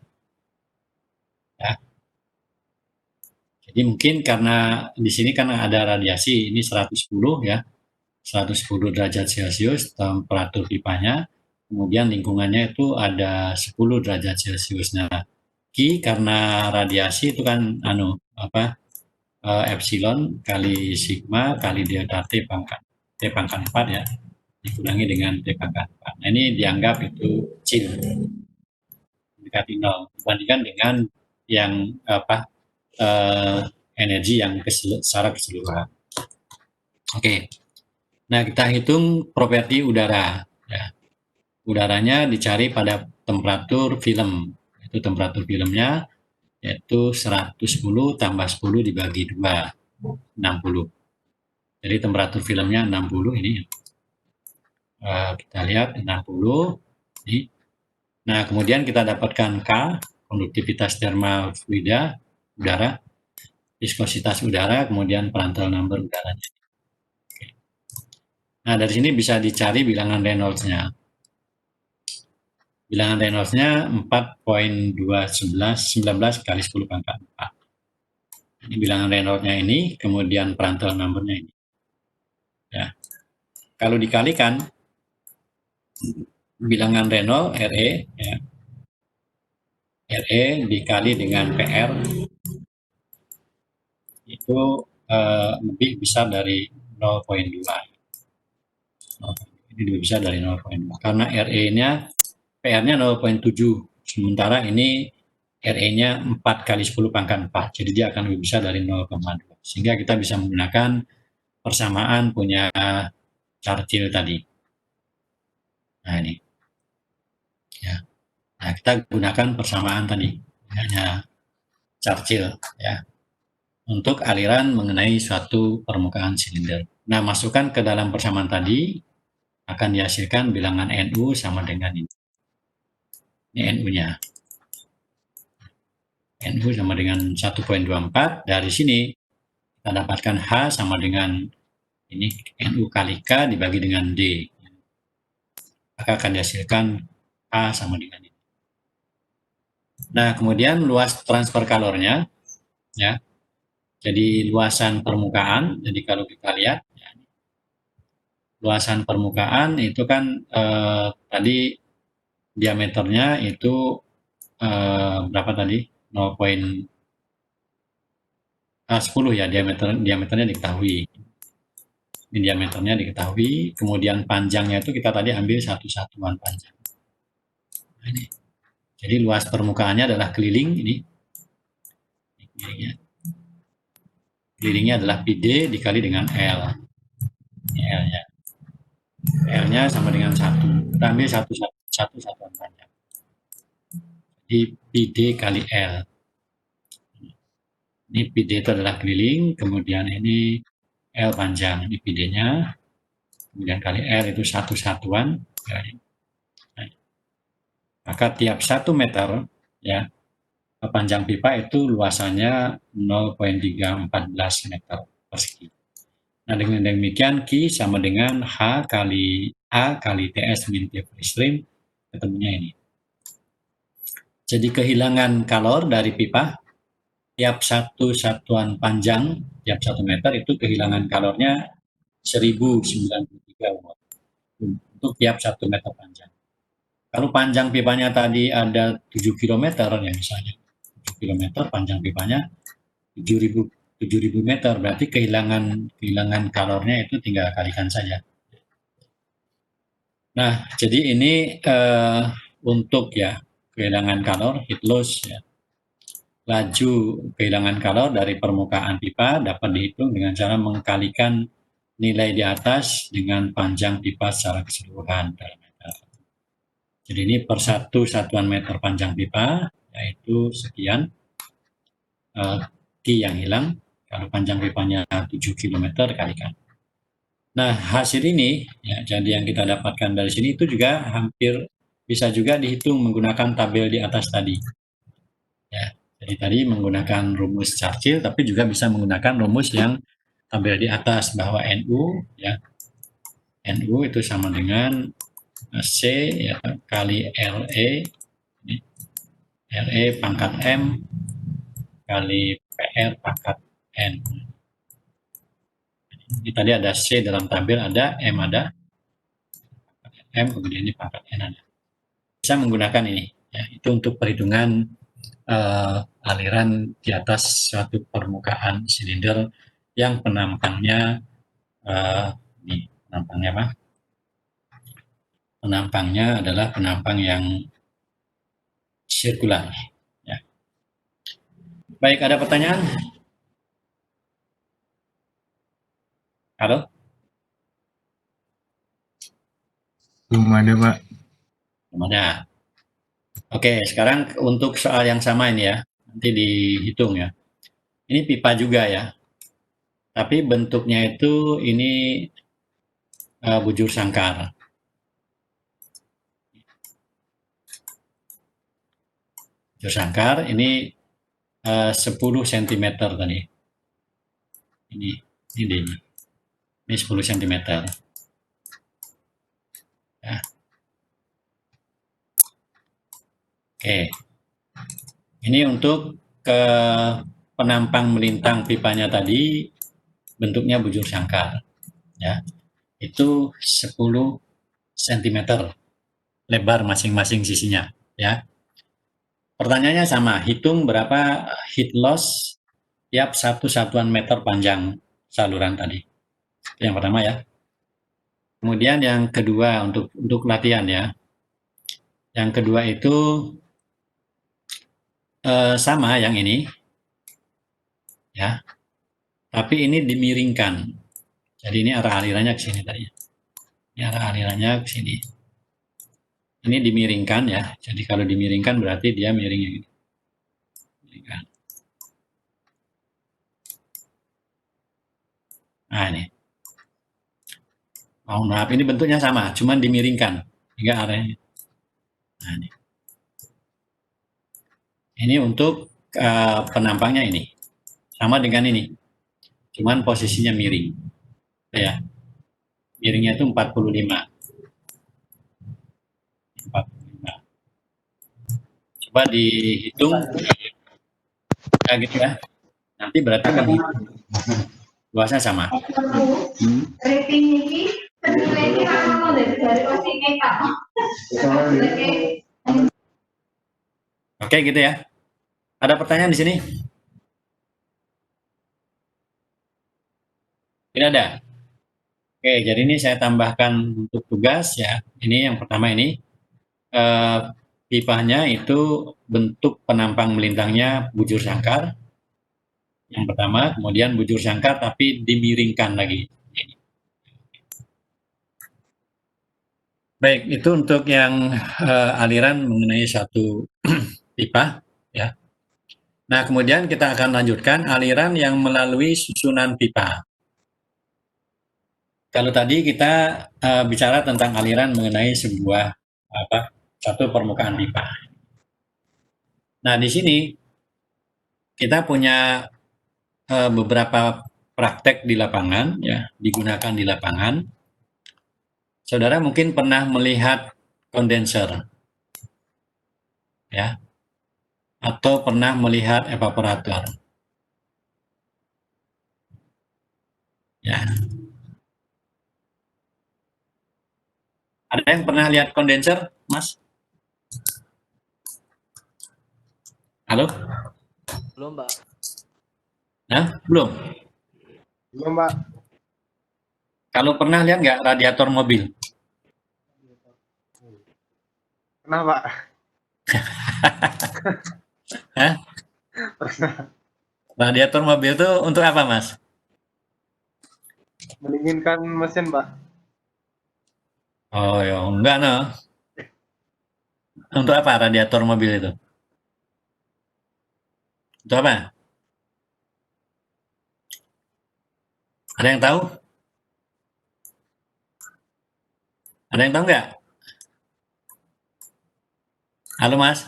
Ya. Jadi mungkin karena di sini karena ada radiasi, ini 110 ya, 110 derajat Celcius temperatur pipanya, kemudian lingkungannya itu ada 10 derajat Celcius. Nah, Q karena radiasi itu kan epsilon kali sigma kali delta T pangkat 4 ya, dikurangi dengan T pangkat 4. Nah, ini dianggap itu kecil, mendekati 0 dibandingkan dengan yang energi yang secara keseluruhan. Oke. Nah, kita hitung properti udara. Ya. Udaranya dicari pada temperatur film. Itu temperatur filmnya yaitu 110 tambah 10 dibagi 2, 60. Jadi temperatur filmnya 60 ini. Kita lihat 60. Ini. Nah, kemudian kita dapatkan K, konduktivitas thermal fluida, udara, viskositas udara, kemudian Prandtl number udaranya. Nah, dari sini bisa dicari bilangan Reynolds-nya. Bilangan Reynolds-nya 4.219 kali 10 pangkat 4. Ini bilangan Reynolds-nya ini, kemudian Prandtl number-nya ini. Ya. Kalau dikalikan, bilangan Reynolds, RE, ya. RE dikali dengan PR, itu lebih besar dari 0.2. Ini lebih besar dari 0.2. Karena RE-nya, PR-nya 0.7. Sementara ini RE-nya 4 kali 10 pangkat 4. Jadi dia akan lebih besar dari 0,2. Sehingga kita bisa menggunakan persamaan punya Churchill tadi. Nah, ini. Ya. Nah, kita gunakan persamaan tadi. Hanya Churchill. Ya. Untuk aliran mengenai suatu permukaan silinder. Nah, masukkan ke dalam persamaan tadi, akan dihasilkan bilangan NU sama dengan ini. Ini NU-nya. NU sama dengan 1.24. Dari sini kita dapatkan H sama dengan ini NU kali K dibagi dengan D. Maka akan dihasilkan H sama dengan ini. Nah, kemudian luas transfer kalornya, ya. Jadi luasan permukaan. Jadi kalau kita lihat, ya, luasan permukaan itu kan tadi diameternya itu berapa tadi? 10 ya, diameternya diketahui. Ini diameternya diketahui, kemudian panjangnya itu kita tadi ambil satu satuan panjang. Nah, ini. Jadi luas permukaannya adalah keliling ini. Kelilingnya adalah PD dikali dengan L. Ini L-nya. L-nya sama dengan 1. Kita ambil satu satuan panjang. Jadi PD kali L. Ini PD itu adalah keliling, kemudian ini L panjang, ini PD-nya, kemudian kali L itu satu satuan. Maka tiap 1 meter, ya, panjang pipa itu luasannya 0.314 meter persegi. Nah, dengan demikian Q sama dengan H kali A kali TS min T free stream, ketemunya ini. Jadi kehilangan kalor dari pipa, tiap satu satuan panjang, tiap 1 meter itu kehilangan kalornya 1093 watt untuk tiap 1 meter panjang. Kalau panjang pipanya tadi ada 7 km ya misalnya, 7 km panjang pipanya, 7 7.000 meter, berarti kehilangan kalornya itu tinggal kalikan saja. Nah, jadi ini untuk ya kehilangan kalor, heat loss ya. Laju kehilangan kalor dari permukaan pipa dapat dihitung dengan cara mengkalikan nilai di atas dengan panjang pipa secara keseluruhan dalam meter. Jadi ini per 1 satuan meter panjang pipa, yaitu sekian. T yang hilang, kalau panjang pipanya 7 km kalikan. Nah, hasil ini, ya, jadi yang kita dapatkan dari sini itu juga hampir bisa juga dihitung menggunakan tabel di atas tadi. Ya, jadi tadi menggunakan rumus Churchill, tapi juga bisa menggunakan rumus yang tabel di atas, bahwa NU, ya, NU itu sama dengan C ya, kali LE pangkat M kali PR pangkat N. Ini tadi ada C dalam tabel, ada M, kemudian ini pangkat N ada. Bisa menggunakan ini, ya, itu untuk perhitungan aliran di atas suatu permukaan silinder yang penampangnya ini penampangnya apa? Penampangnya adalah penampang yang sirkular. Ya. Baik, ada pertanyaan? Halo? Belum ada, Pak. Belum ada. Oke, sekarang untuk soal yang sama ini ya, nanti dihitung ya. Ini pipa juga ya, tapi bentuknya itu ini bujur sangkar. Bujur sangkar ini 10 cm tadi. Ini 10 cm. Ya. Oke, ini untuk penampang melintang pipanya tadi bentuknya bujur sangkar, ya, itu 10 cm lebar masing-masing sisinya, ya. Pertanyaannya sama, hitung berapa heat loss tiap 1 satuan meter panjang saluran tadi. Itu yang pertama ya. Kemudian yang kedua untuk latihan ya. Yang kedua itu sama yang ini, ya, tapi ini dimiringkan. Jadi ini arah alirannya ke sini tadi. Ini arah alirannya ke sini. Ini dimiringkan ya. Jadi kalau dimiringkan berarti dia miringnya gini. Miringkan. Nah ini. Oh, maaf, ini bentuknya sama, cuman dimiringkan hingga arahnya. Nah ini. Ini untuk penampangnya ini. Sama dengan ini. Cuman posisinya miring. Ya. Miringnya itu 45. 45. Coba dihitung. Ya gitu ya. Nanti berarti luasnya sama. Oke gitu ya. Ada pertanyaan di sini? Tidak ada. Oke, jadi ini saya tambahkan untuk tugas ya. Ini yang pertama ini pipanya itu bentuk penampang melintangnya bujur sangkar. Yang pertama, kemudian bujur sangkar tapi dimiringkan lagi. Baik, itu untuk yang aliran mengenai satu pipa ya. Nah, kemudian kita akan lanjutkan aliran yang melalui susunan pipa. Kalau tadi kita bicara tentang aliran mengenai sebuah satu permukaan pipa. Nah, di sini kita punya beberapa praktek di lapangan ya, digunakan di lapangan. Saudara mungkin pernah melihat kondenser ya, atau pernah melihat evaporator ya. Ada yang pernah lihat kondenser, Mas? Halo? Belum, Pak. Hah? Belum? Belum, Pak. Kalau pernah lihat nggak radiator mobil? Pernah, Pak. Hah? Radiator mobil itu untuk apa, Mas? Mendinginkan mesin, Pak. Oh ya, enggak no. Untuk apa radiator mobil itu? Untuk apa? Ada yang tahu? Ada yang tahu nggak? Halo, Mas?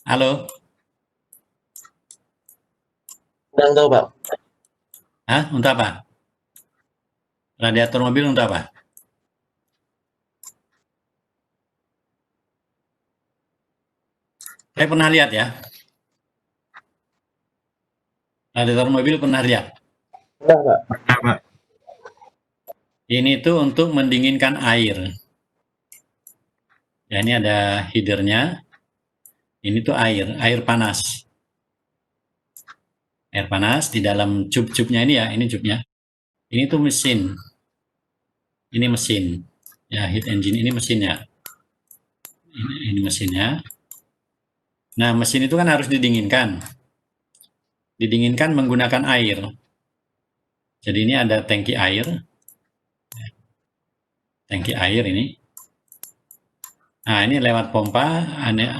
Halo? Kurang tahu, Pak. Hah? Untuk apa? Radiator mobil untuk apa? Saya pernah lihat ya. Radiator mobil pernah lihat. Pernah, Pak. Pernah, Pak. Ini tuh untuk mendinginkan air. Ya, ini ada headernya. Ini tuh air panas. Air panas di dalam cup-cupnya ini ya, ini cupnya. Ini tuh mesin. Ini mesin. Ya, heat engine ini mesinnya. Ini mesinnya. Nah, mesin itu kan harus didinginkan. Didinginkan menggunakan air. Jadi ini ada tangki air. Tangki air ini. Nah, ini lewat pompa,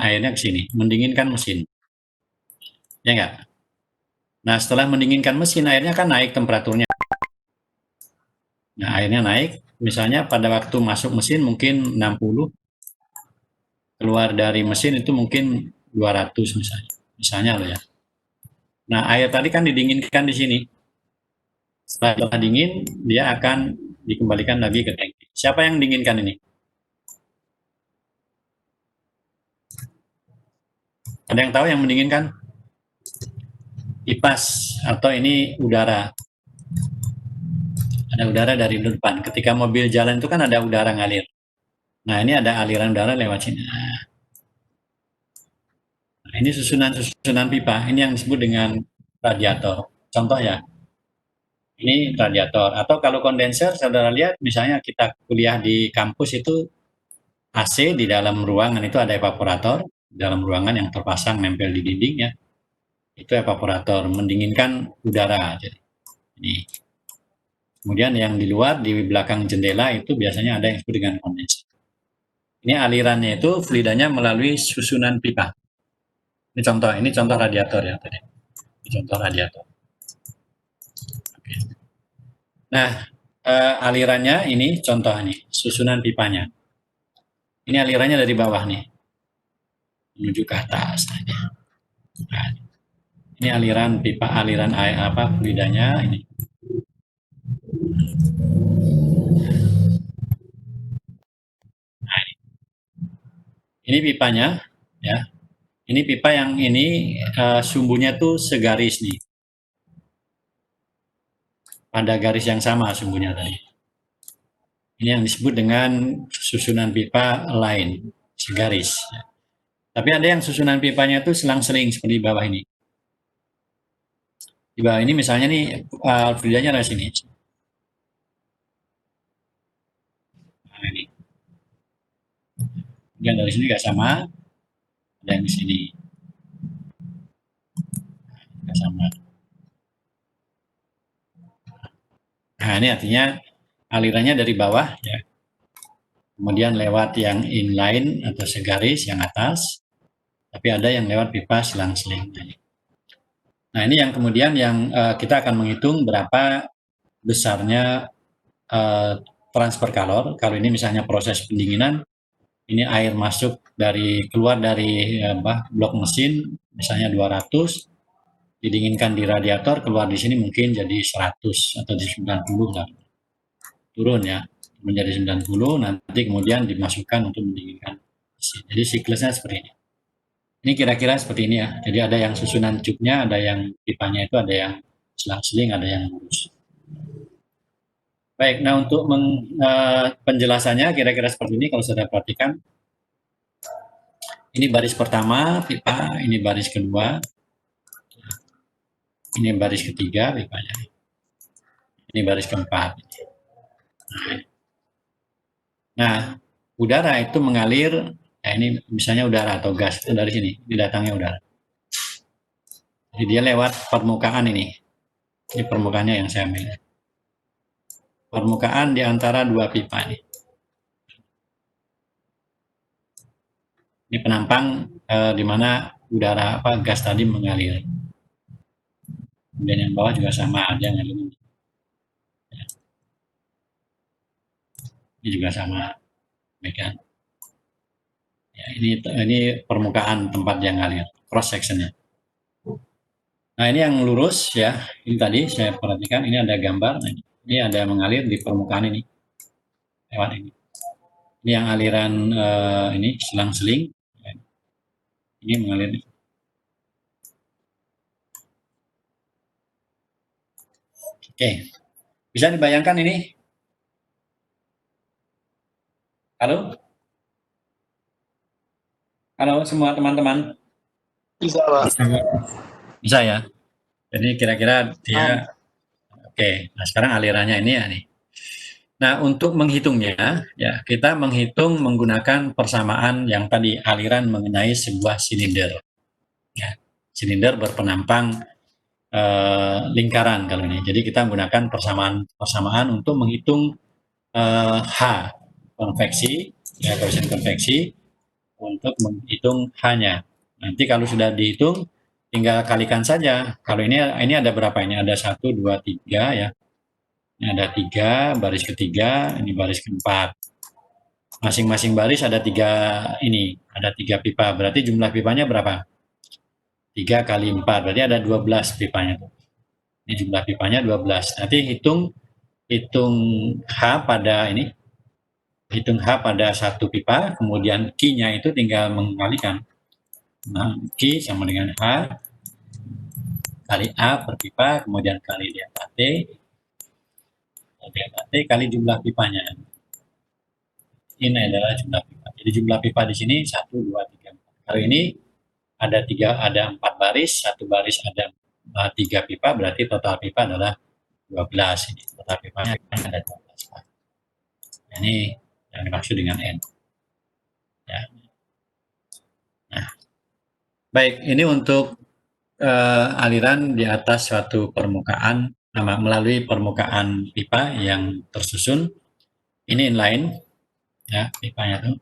airnya ke sini. Mendinginkan mesin. Ya enggak? Nah, setelah mendinginkan mesin, airnya kan naik temperaturnya. Nah, airnya naik. Misalnya pada waktu masuk mesin mungkin 60. Keluar dari mesin itu mungkin 200 misalnya. Misalnya loh ya. Nah, air tadi kan didinginkan di sini. Setelah dingin, dia akan dikembalikan lagi ke tangki. Siapa yang dinginkan ini? Ada yang tahu yang mendinginkan? Kipas atau ini udara. Ada udara dari depan. Ketika mobil jalan itu kan ada udara ngalir. Nah, ini ada aliran udara lewat sini. Nah, ini susunan pipa. Ini yang disebut dengan radiator. Contoh ya. Ini radiator. Atau kalau kondenser, saudara lihat misalnya kita kuliah di kampus itu AC di dalam ruangan itu ada evaporator. Di dalam ruangan yang terpasang nempel di dinding ya. Itu evaporator, mendinginkan udara. Jadi, ini. Kemudian yang di luar, di belakang jendela itu biasanya ada yang disebut dengan kondenser. Ini alirannya itu fluidanya melalui susunan pipa. Ini contoh radiator ya tadi. Ini contoh radiator. Oke. Nah, alirannya ini contoh nih, susunan pipanya. Ini alirannya dari bawah nih, menuju ke atas. Nah, ini aliran pipa, aliran air fluidanya ini. Nah, ini pipanya, ya. Ini pipa yang ini sumbunya tuh segaris nih. Pada garis yang sama sumbunya tadi. Ini yang disebut dengan susunan pipa line, segaris. Tapi ada yang susunan pipanya itu selang-seling seperti bawah ini. Di bawah ini misalnya nih fluidanya dari sini. Nah, ini. Yang dari sini nggak sama, ada yang di sini nggak sama. Nah, ini artinya alirannya dari bawah ya. Kemudian lewat yang inline atau segaris yang atas, tapi ada yang lewat pipa selang-seling. Nah, ini yang kemudian yang kita akan menghitung berapa besarnya transfer kalor. Kalau ini misalnya proses pendinginan, ini air masuk keluar dari blok mesin misalnya 200, didinginkan di radiator, keluar di sini mungkin jadi 100 atau di 90 lah. Turun ya, menjadi 90, nanti kemudian dimasukkan untuk mendinginkan mesin. Jadi siklusnya seperti ini. Ini kira-kira seperti ini ya. Jadi ada yang susunan cupnya, ada yang pipanya itu, ada yang selang-seling, ada yang lurus. Baik, nah untuk penjelasannya kira-kira seperti ini kalau sudah perhatikan. Ini baris pertama pipa, ini baris kedua. Ini baris ketiga pipanya. Ini baris keempat. Nah, udara itu mengalir, ya ini misalnya udara atau gas itu dari sini, didatangnya udara. Jadi dia lewat permukaan ini. Ini permukaannya yang saya ambil. Permukaan di antara dua pipa ini. Ini penampang di mana udara gas tadi mengalir. Kemudian yang bawah juga sama, ada yang ngalir. Ini juga sama, demikian. Ya, ini permukaan tempat yang ngalir, cross sectionnya. Nah ini yang lurus ya, ini tadi saya perhatikan, ini ada gambar, ini ada mengalir di permukaan ini, lewat ini. Ini yang aliran ini selang-seling, ini mengalir. Oke, bisa dibayangkan ini? Halo? Halo semua teman-teman? Bisa, Pak. Bisa ya? Jadi kira-kira dia, oke. Nah sekarang alirannya ini ya nih. Nah untuk menghitungnya, ya kita menghitung menggunakan persamaan yang tadi aliran mengenai sebuah silinder. Ya, silinder berpenampang lingkaran kalau ini. Jadi kita menggunakan persamaan untuk menghitung H konveksi, ya koefisien konveksi untuk menghitung H-nya. Nanti kalau sudah dihitung tinggal kalikan saja. Kalau ini ada berapa ini? Ada 1, 2, 3 ya. Ini ada 3, baris ketiga, ini baris keempat. Masing-masing baris ada 3 ini, ada 3 pipa. Berarti jumlah pipanya berapa? 3 kali 4, berarti ada 12 pipanya. Ini jumlah pipanya 12. Nanti hitung H pada ini, hitung H pada satu pipa, kemudian Q-nya itu tinggal mengalikan. Nah, Q sama dengan H kali A per pipa, kemudian kali delta T kali jumlah pipanya. Ini adalah jumlah pipa. Jadi jumlah pipa di sini 1, 2, 3, 4. Kalau ini ada 4 baris, satu baris ada 3 pipa, berarti total pipa adalah 12. Ini total pipanya ada 12. Ini yang dimaksud dengan N. Ya. Nah, baik, ini untuk aliran di atas suatu permukaan melalui permukaan pipa yang tersusun. Ini inline, ya pipanya tuh.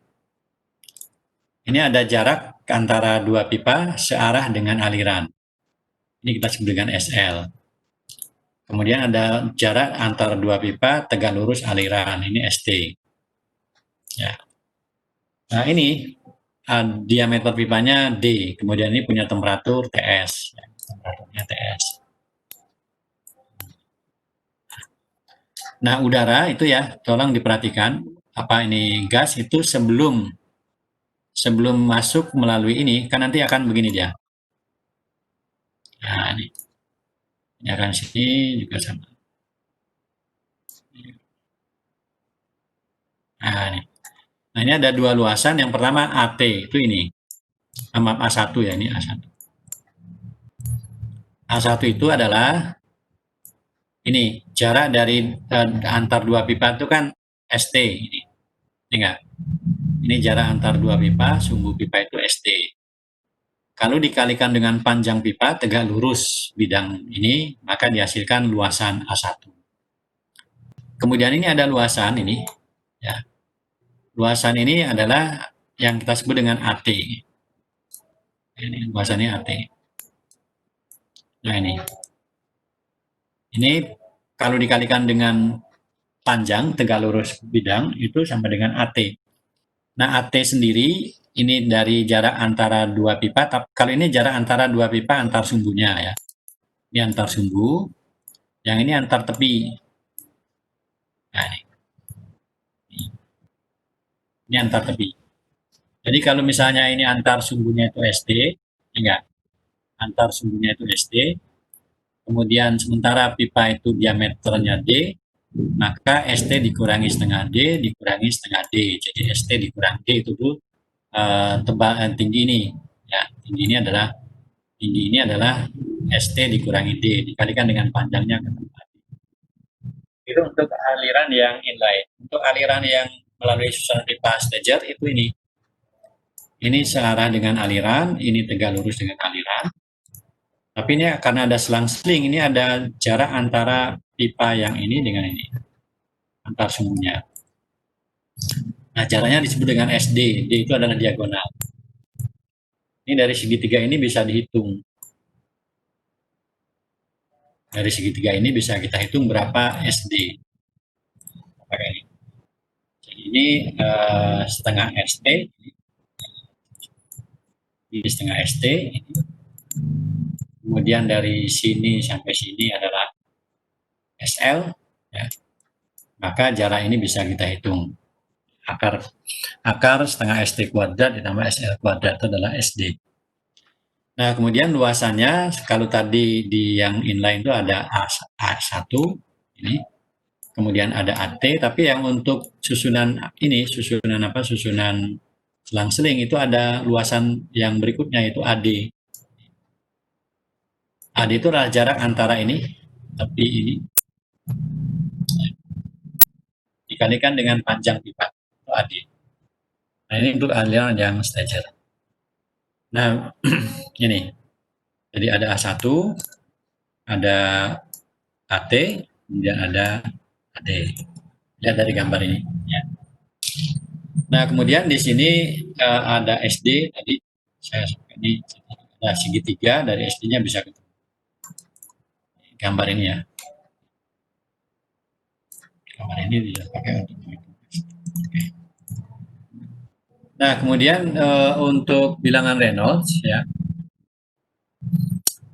Ini ada jarak antara dua pipa searah dengan aliran. Ini kita sebut dengan SL. Kemudian ada jarak antara dua pipa tegak lurus aliran. Ini ST. Ya. Nah ini diameter pipanya D. Kemudian ini punya temperatur TS. Ya, temperaturnya TS. Nah udara itu ya, tolong diperhatikan. Apa ini gas itu sebelum masuk melalui ini, kan nanti akan begini dia. Nah ini akan sini juga sama. Nah ini ada dua luasan. Yang pertama AT itu ini, sama A1 ya, ini A1. A1 itu adalah ini jarak dari antar dua pipa itu kan ST ini, enggak? Ini jarak antar dua pipa, sumbu pipa itu ST. Kalau dikalikan dengan panjang pipa tegak lurus bidang ini, maka dihasilkan luasan A1. Kemudian ini ada luasan ini, ya. Luasan ini adalah yang kita sebut dengan AT. Ini luasannya AT. Nah ini kalau dikalikan dengan panjang tegak lurus bidang itu sama dengan AT. Nah AT sendiri ini dari jarak antara dua pipa. Kalau ini jarak antara dua pipa antar sumbunya ya. Ini antar sumbu. Yang ini antar tepi. Nah ini antar tepi. Jadi kalau misalnya ini antar sumbunya itu ST, enggak. Antar sumbunya itu ST. Kemudian sementara pipa itu diameternya D, maka ST dikurangi setengah D, dikurangi setengah D. Jadi ST dikurangi D itu tuh tinggi ini. Ya, tinggi ini adalah ST dikurangi D dikalikan dengan panjangnya ketemu AD. Itu untuk aliran yang inline. Untuk aliran yang melalui susunan pipa stager itu ini. Ini searah dengan aliran, ini tegak lurus dengan aliran. Tapi ini karena ada selang-seling, ini ada jarak antara pipa yang ini dengan ini, antar sumbunya. Nah, jaraknya disebut dengan SD, D itu adalah diagonal. Ini dari segitiga ini bisa dihitung. Dari segitiga ini bisa kita hitung berapa SD. Pakai ini. Jadi ini setengah SD, ini setengah SD. Kemudian dari sini sampai sini adalah SL, ya. Maka jarak ini bisa kita hitung. Akar setengah ST kuadrat ditambah SL kuadrat itu adalah SD. Nah, kemudian luasannya, kalau tadi di yang inline itu ada A1, ini, kemudian ada AT, tapi yang untuk susunan ini, susunan selang-seling itu ada luasan yang berikutnya, itu AD. AD itu adalah jarak antara ini, tepi ini, dikalikan dengan panjang pipa, itu AD. Nah, ini untuk aliran yang stager. Nah, ini. Jadi ada A1, ada AT, kemudian ada AD. Lihat dari gambar ini. Ya. Nah, kemudian di sini ada SD, tadi saya ini ada segitiga, dari SD-nya bisa ketemu. Gambar ini ya. Gambar ini tidak pakai untuk menghitung. Oke. Nah, kemudian untuk bilangan Reynolds ya.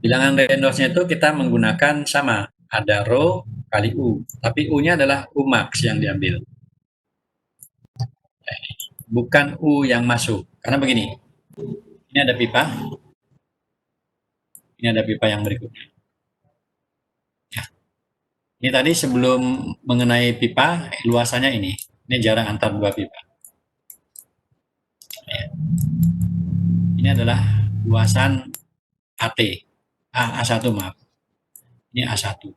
Bilangan Reynolds-nya itu kita menggunakan sama, ada rho kali U, tapi U-nya adalah U max yang diambil. Bukan U yang masuk, karena begini, ini ada pipa, ini ada pipa yang berikutnya. Ya. Ini tadi sebelum mengenai pipa, luasannya ini jarak antar dua pipa. Ya. Ini adalah luasan AT, A1 maaf, ini A1.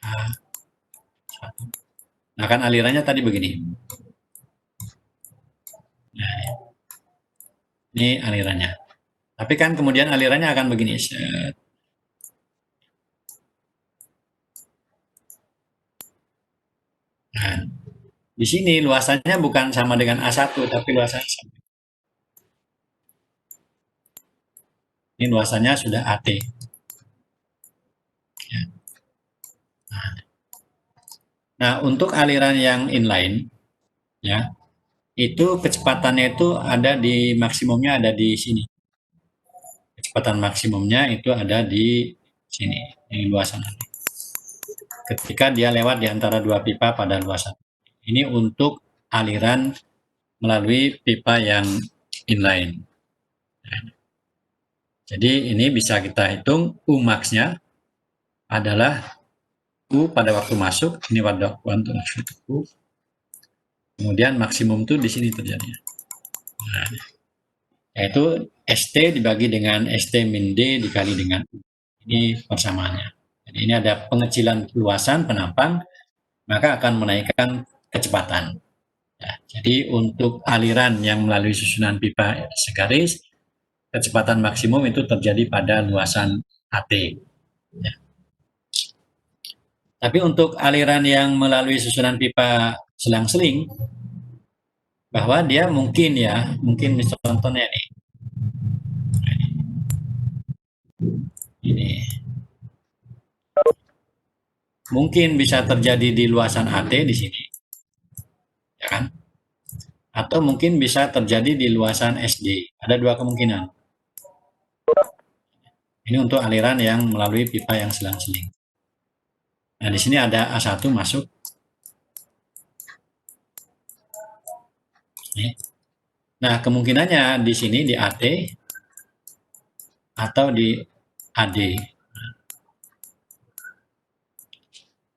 A1. Nah, kan alirannya tadi begini. Nah, ini alirannya. Tapi kan kemudian alirannya akan begini. Nah, di sini luasannya bukan sama dengan A1, tapi luasannya sama. Ini luasannya sudah AT. Ya. Nah, untuk aliran yang inline, ya, itu kecepatannya itu ada di maksimumnya ada di sini. Kecepatan maksimumnya itu ada di sini, ini luasan. Ketika dia lewat di antara dua pipa pada luasan. Ini untuk aliran melalui pipa yang inline. Jadi ini bisa kita hitung U max-nya adalah U pada waktu masuk, ini pada waktu masuk U. Kemudian maksimum itu di sini terjadi. Nah, yaitu ST dibagi dengan ST min D dikali dengan U. Ini persamaannya. Jadi ini ada pengecilan luasan penampang, maka akan menaikkan kecepatan. Ya, jadi untuk aliran yang melalui susunan pipa segaris, kecepatan maksimum itu terjadi pada luasan AT. Ya. Tapi untuk aliran yang melalui susunan pipa selang-seling, bahwa dia mungkin contohnya ini. Mungkin bisa terjadi di luasan AT di sini, ya kan? Atau mungkin bisa terjadi di luasan SD. Ada dua kemungkinan. Ini untuk aliran yang melalui pipa yang selang-seling. Nah, di sini ada A1 masuk. Nah, kemungkinannya di sini di AT atau di AD.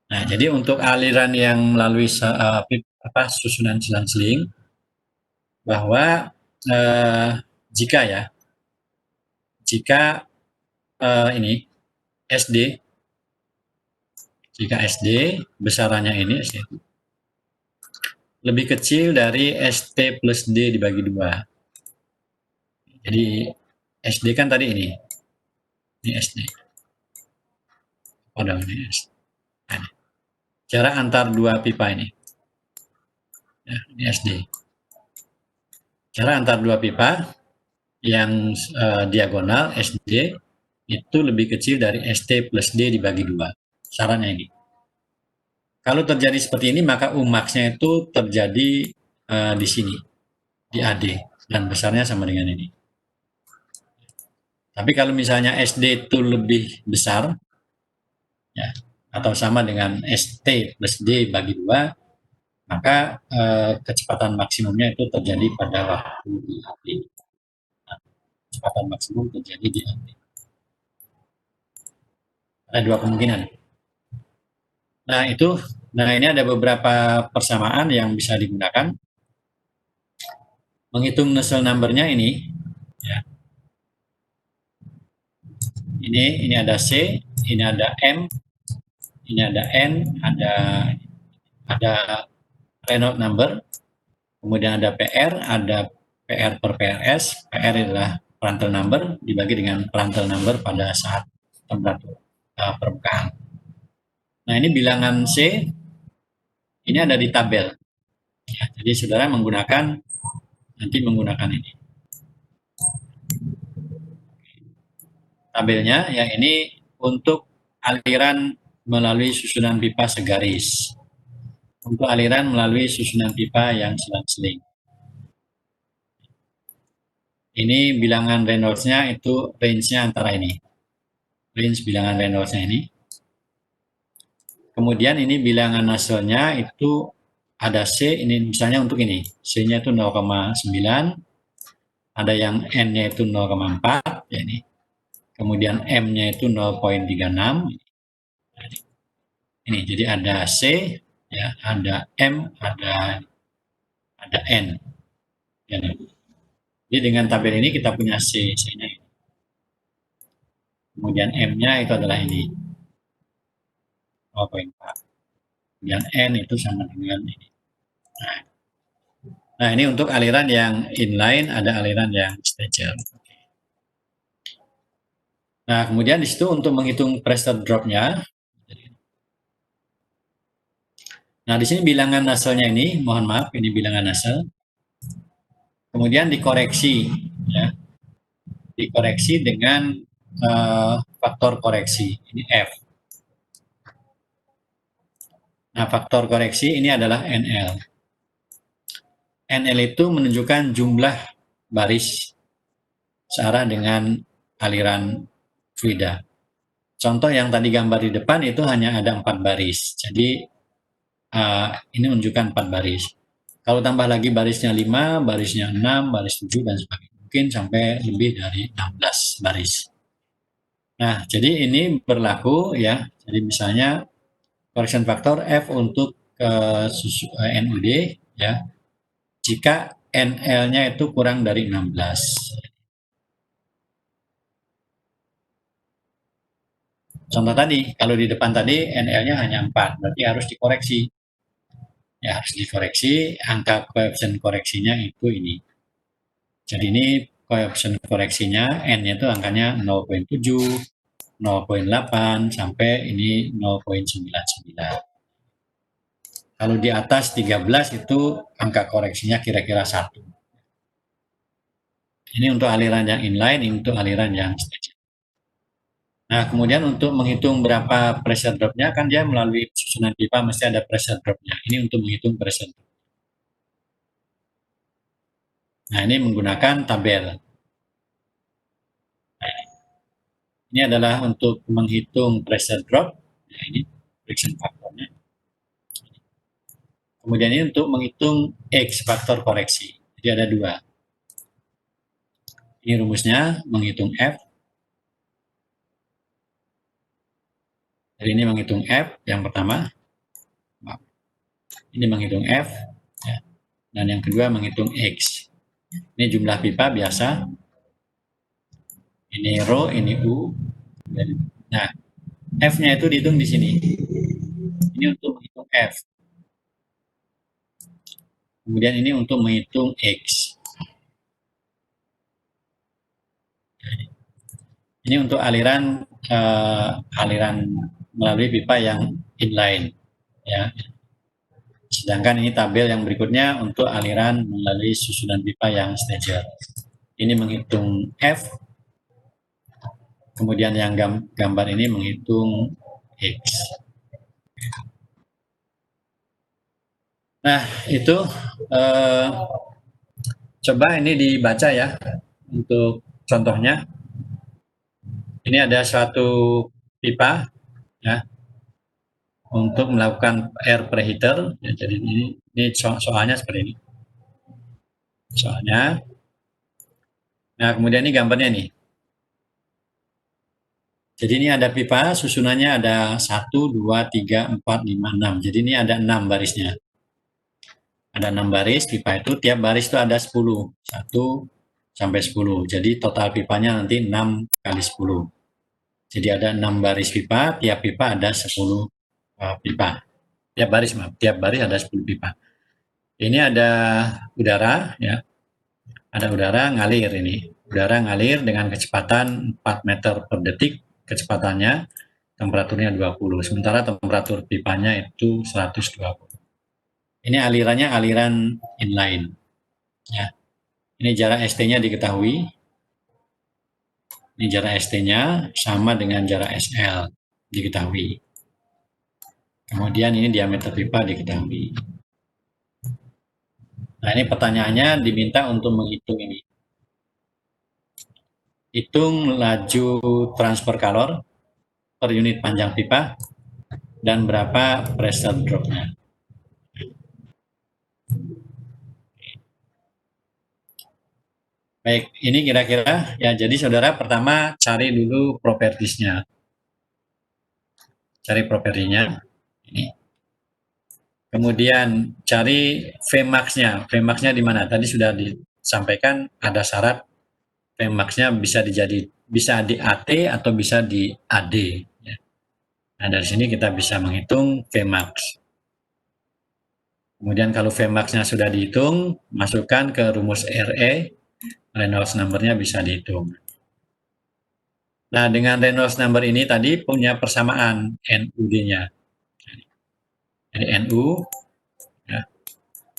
Nah, jadi untuk aliran yang melalui susunan selang-seling, bahwa jika ini SD, jika SD besarannya ini SD lebih kecil dari ST plus D dibagi 2. Jadi SD kan tadi ini SD. Pada ini SD. Jarak antar dua pipa ini. Ya, ini SD. Jarak antar dua pipa yang diagonal SD itu lebih kecil dari ST plus D dibagi 2. Syaratnya ini. Kalau terjadi seperti ini, maka Umax-nya itu terjadi di sini, di AD, dan besarnya sama dengan ini. Tapi kalau misalnya SD itu lebih besar, ya, atau sama dengan ST plus D bagi 2, maka kecepatan maksimumnya itu terjadi pada waktu di AD. Nah, kecepatan maksimum terjadi di AD. Ada dua kemungkinan. Nah ini ada beberapa persamaan yang bisa digunakan. Menghitung Nusselt number-nya ini, ya. Ini ada C, ini ada M, ini ada N, ada Reynolds number, kemudian ada PR per PRS. PR adalah Prandtl number dibagi dengan Prandtl number pada saat temperatur permukaan. Nah ini bilangan C, ini ada di tabel. Ya, jadi saudara menggunakan ini. Tabelnya ya ini untuk aliran melalui susunan pipa segaris. Untuk aliran melalui susunan pipa yang selang-seling. Ini bilangan Reynolds-nya itu range-nya antara ini. Range bilangan Reynolds-nya ini. Kemudian ini bilangan Nusselt-nya itu ada C, ini misalnya untuk ini. C-nya itu 0,9, ada yang N-nya itu 0,4, ya ini. Kemudian M-nya itu 0,36. Ini, jadi ada C, ya, ada M, ada N. Ya, jadi dengan tabel ini kita punya C-nya ini. Kemudian M-nya itu adalah ini. 0,4. Kemudian N itu sama dengan ini. Nah, ini untuk aliran yang inline, ada aliran yang stager. Nah, kemudian di situ untuk menghitung pressure drop-nya. Nah, di sini bilangan Nusselt-nya ini, mohon maaf, ini bilangan Nusselt. Kemudian dikoreksi, ya. Dikoreksi dengan faktor koreksi, ini F. Nah, faktor koreksi ini adalah NL. NL itu menunjukkan jumlah baris searah dengan aliran fluida. Contoh yang tadi gambar di depan itu hanya ada 4 baris. Jadi ini menunjukkan 4 baris. Kalau tambah lagi barisnya 5, barisnya 6, baris 7, dan sebagainya. Mungkin sampai lebih dari 16 baris. Nah, jadi ini berlaku ya. Jadi misalnya correction factor F untuk NUD ya. Jika NL-nya itu kurang dari 16. Contoh tadi, kalau di depan tadi NL-nya hanya 4, berarti harus dikoreksi. Ya, harus dikoreksi, angka koefisien koreksinya itu ini. Jadi ini koefisien koreksinya, N-nya itu angkanya 0,7, 0,8, sampai ini 0,99. Kalau di atas 13 itu angka koreksinya kira-kira 1. Ini untuk aliran yang inline, ini untuk aliran yang stager. Nah, kemudian untuk menghitung berapa pressure drop-nya, kan dia melalui susunan pipa mesti ada pressure drop-nya. Ini untuk menghitung pressure drop. Nah, ini menggunakan tabel. Nah, ini adalah untuk menghitung pressure drop. Nah, ini friction faktornya. Kemudian ini untuk menghitung X, faktor koreksi. Jadi ada 2. Ini rumusnya, menghitung F. Jadi ini menghitung F yang pertama. Ini menghitung F. Ya. Dan yang kedua menghitung X. Ini jumlah pipa biasa. Ini rho, ini U. Nah, F-nya itu dihitung di sini. Ini untuk menghitung F. Kemudian ini untuk menghitung X. Ini untuk aliran melalui pipa yang inline, ya. Sedangkan ini tabel yang berikutnya untuk aliran melalui susunan pipa yang stager. Ini menghitung F, kemudian yang gambar ini menghitung X. Nah, itu coba ini dibaca ya untuk contohnya. Ini ada suatu pipa ya untuk melakukan air preheater. Ya, jadi ini soalnya seperti ini. Soalnya. Nah, kemudian ini gambarnya nih. Jadi ini ada pipa, susunannya ada 1, 2, 3, 4, 5, 6. Jadi ini ada 6 barisnya. Ada 6 baris pipa itu, tiap baris itu ada 10. 1 sampai 10. Jadi total pipanya nanti 6 kali 10. Jadi ada 6 baris pipa, tiap pipa ada 10 pipa. Tiap baris ada 10 pipa. Ini ada udara ya. Ada udara ngalir ini. Udara ngalir dengan kecepatan 4 meter per detik kecepatannya, temperaturnya 20. Sementara temperatur pipanya itu 120. Ini alirannya aliran inline. Ya. Ini jarak ST-nya diketahui. Ini jarak ST-nya sama dengan jarak SL diketahui. Kemudian ini diameter pipa diketahui. Nah, ini pertanyaannya diminta untuk menghitung ini. Hitung laju transfer kalor per unit panjang pipa dan berapa pressure drop-nya. Baik, ini kira-kira ya. Jadi saudara pertama cari dulu propertiesnya. Cari propertinya ini. Kemudian cari Vmax-nya. Vmax-nya di mana? Tadi sudah disampaikan ada syarat Vmax-nya bisa di AT atau bisa di AD. Ya. Nah, dari sini kita bisa menghitung Vmax. Kemudian kalau Vmax-nya sudah dihitung, masukkan ke rumus RE, Reynolds number-nya bisa dihitung. Nah, dengan Reynolds number ini tadi punya persamaan NUD-nya. Jadi NU, ya,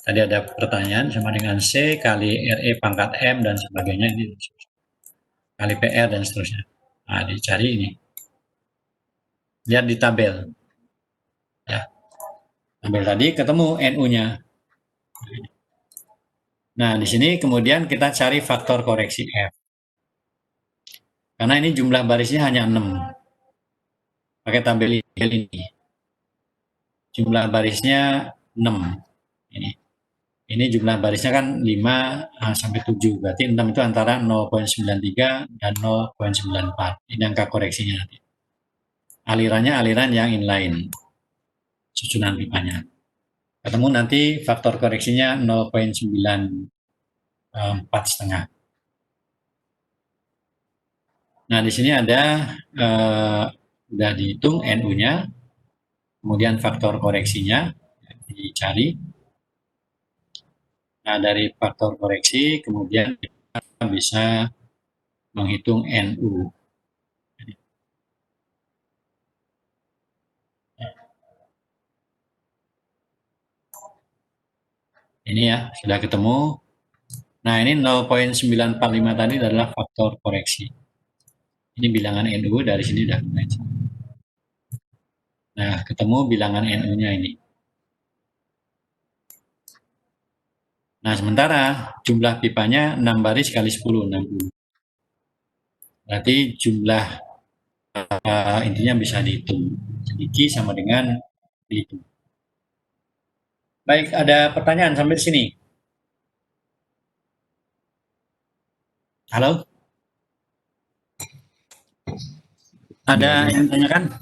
tadi ada pertanyaan sama dengan C kali RE pangkat M dan sebagainya, ini kali PR dan seterusnya. Nah, dicari ini. Lihat di tabel. Ya. Tabel tadi ketemu NU-nya. Nah, di sini kemudian kita cari faktor koreksi F. Karena ini jumlah barisnya hanya 6. Pakai tabel ini. Jumlah barisnya 6. Ini jumlah barisnya kan 5 sampai 7. Berarti 6 itu antara 0,93 dan 0,94. Ini angka koreksinya nanti. Alirannya aliran yang inline. Susunan pipanya. Ketemu nanti faktor koreksinya 0,94,5. Nah, di sini ada sudah dihitung NU-nya, kemudian faktor koreksinya dicari. Nah, dari faktor koreksi kemudian kita bisa menghitung NU. Ini ya, sudah ketemu. Nah, ini 0,945 tadi adalah faktor koreksi. Ini bilangan NU dari sini sudah mulai. Nah, ketemu bilangan NU-nya ini. Nah, sementara jumlah pipanya 6 baris kali 10, 60. Berarti jumlah intinya bisa dihitung. Jadi Q sama dengan dihitung. Baik, ada pertanyaan sampai sini? Halo? Ada yang tanyakan?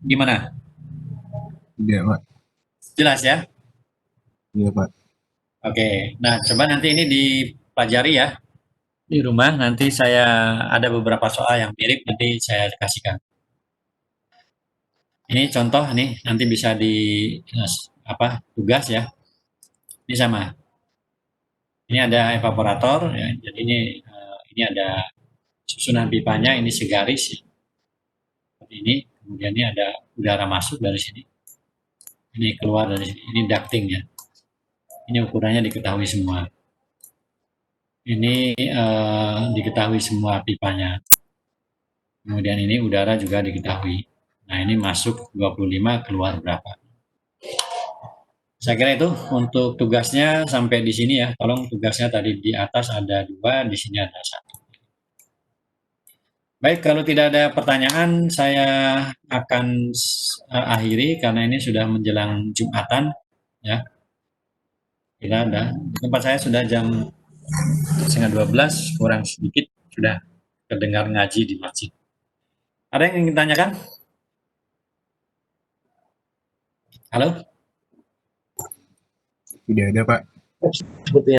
Gimana? Iya, Pak. Jelas ya? Iya, Pak. Oke, nah coba nanti ini dipelajari ya. di rumah. Nanti saya ada beberapa soal yang mirip, nanti saya kasihkan. Ini contoh nih, nanti bisa di tugas ya. Ini sama. Ini ada evaporator ya. Jadi ini ada susunan pipanya, ini segaris ya. Seperti ini. Kemudian ini ada udara masuk dari sini. Ini keluar dari sini. Ini ducting ya. Ini ukurannya diketahui semua. Ini diketahui semua pipanya. Kemudian ini udara juga diketahui. Nah, ini masuk 25, keluar berapa. Saya kira itu untuk tugasnya sampai di sini ya. Tolong tugasnya tadi di atas ada 2, di sini ada 1. Baik, kalau tidak ada pertanyaan, saya akan akhiri karena ini sudah menjelang Jumatan ya. Tidak ada. Tempat saya sudah jam 11:30 kurang sedikit sudah terdengar ngaji di masjid. Ada yang ingin tanyakan? Halo? Tidak ada, Pak. Sepertinya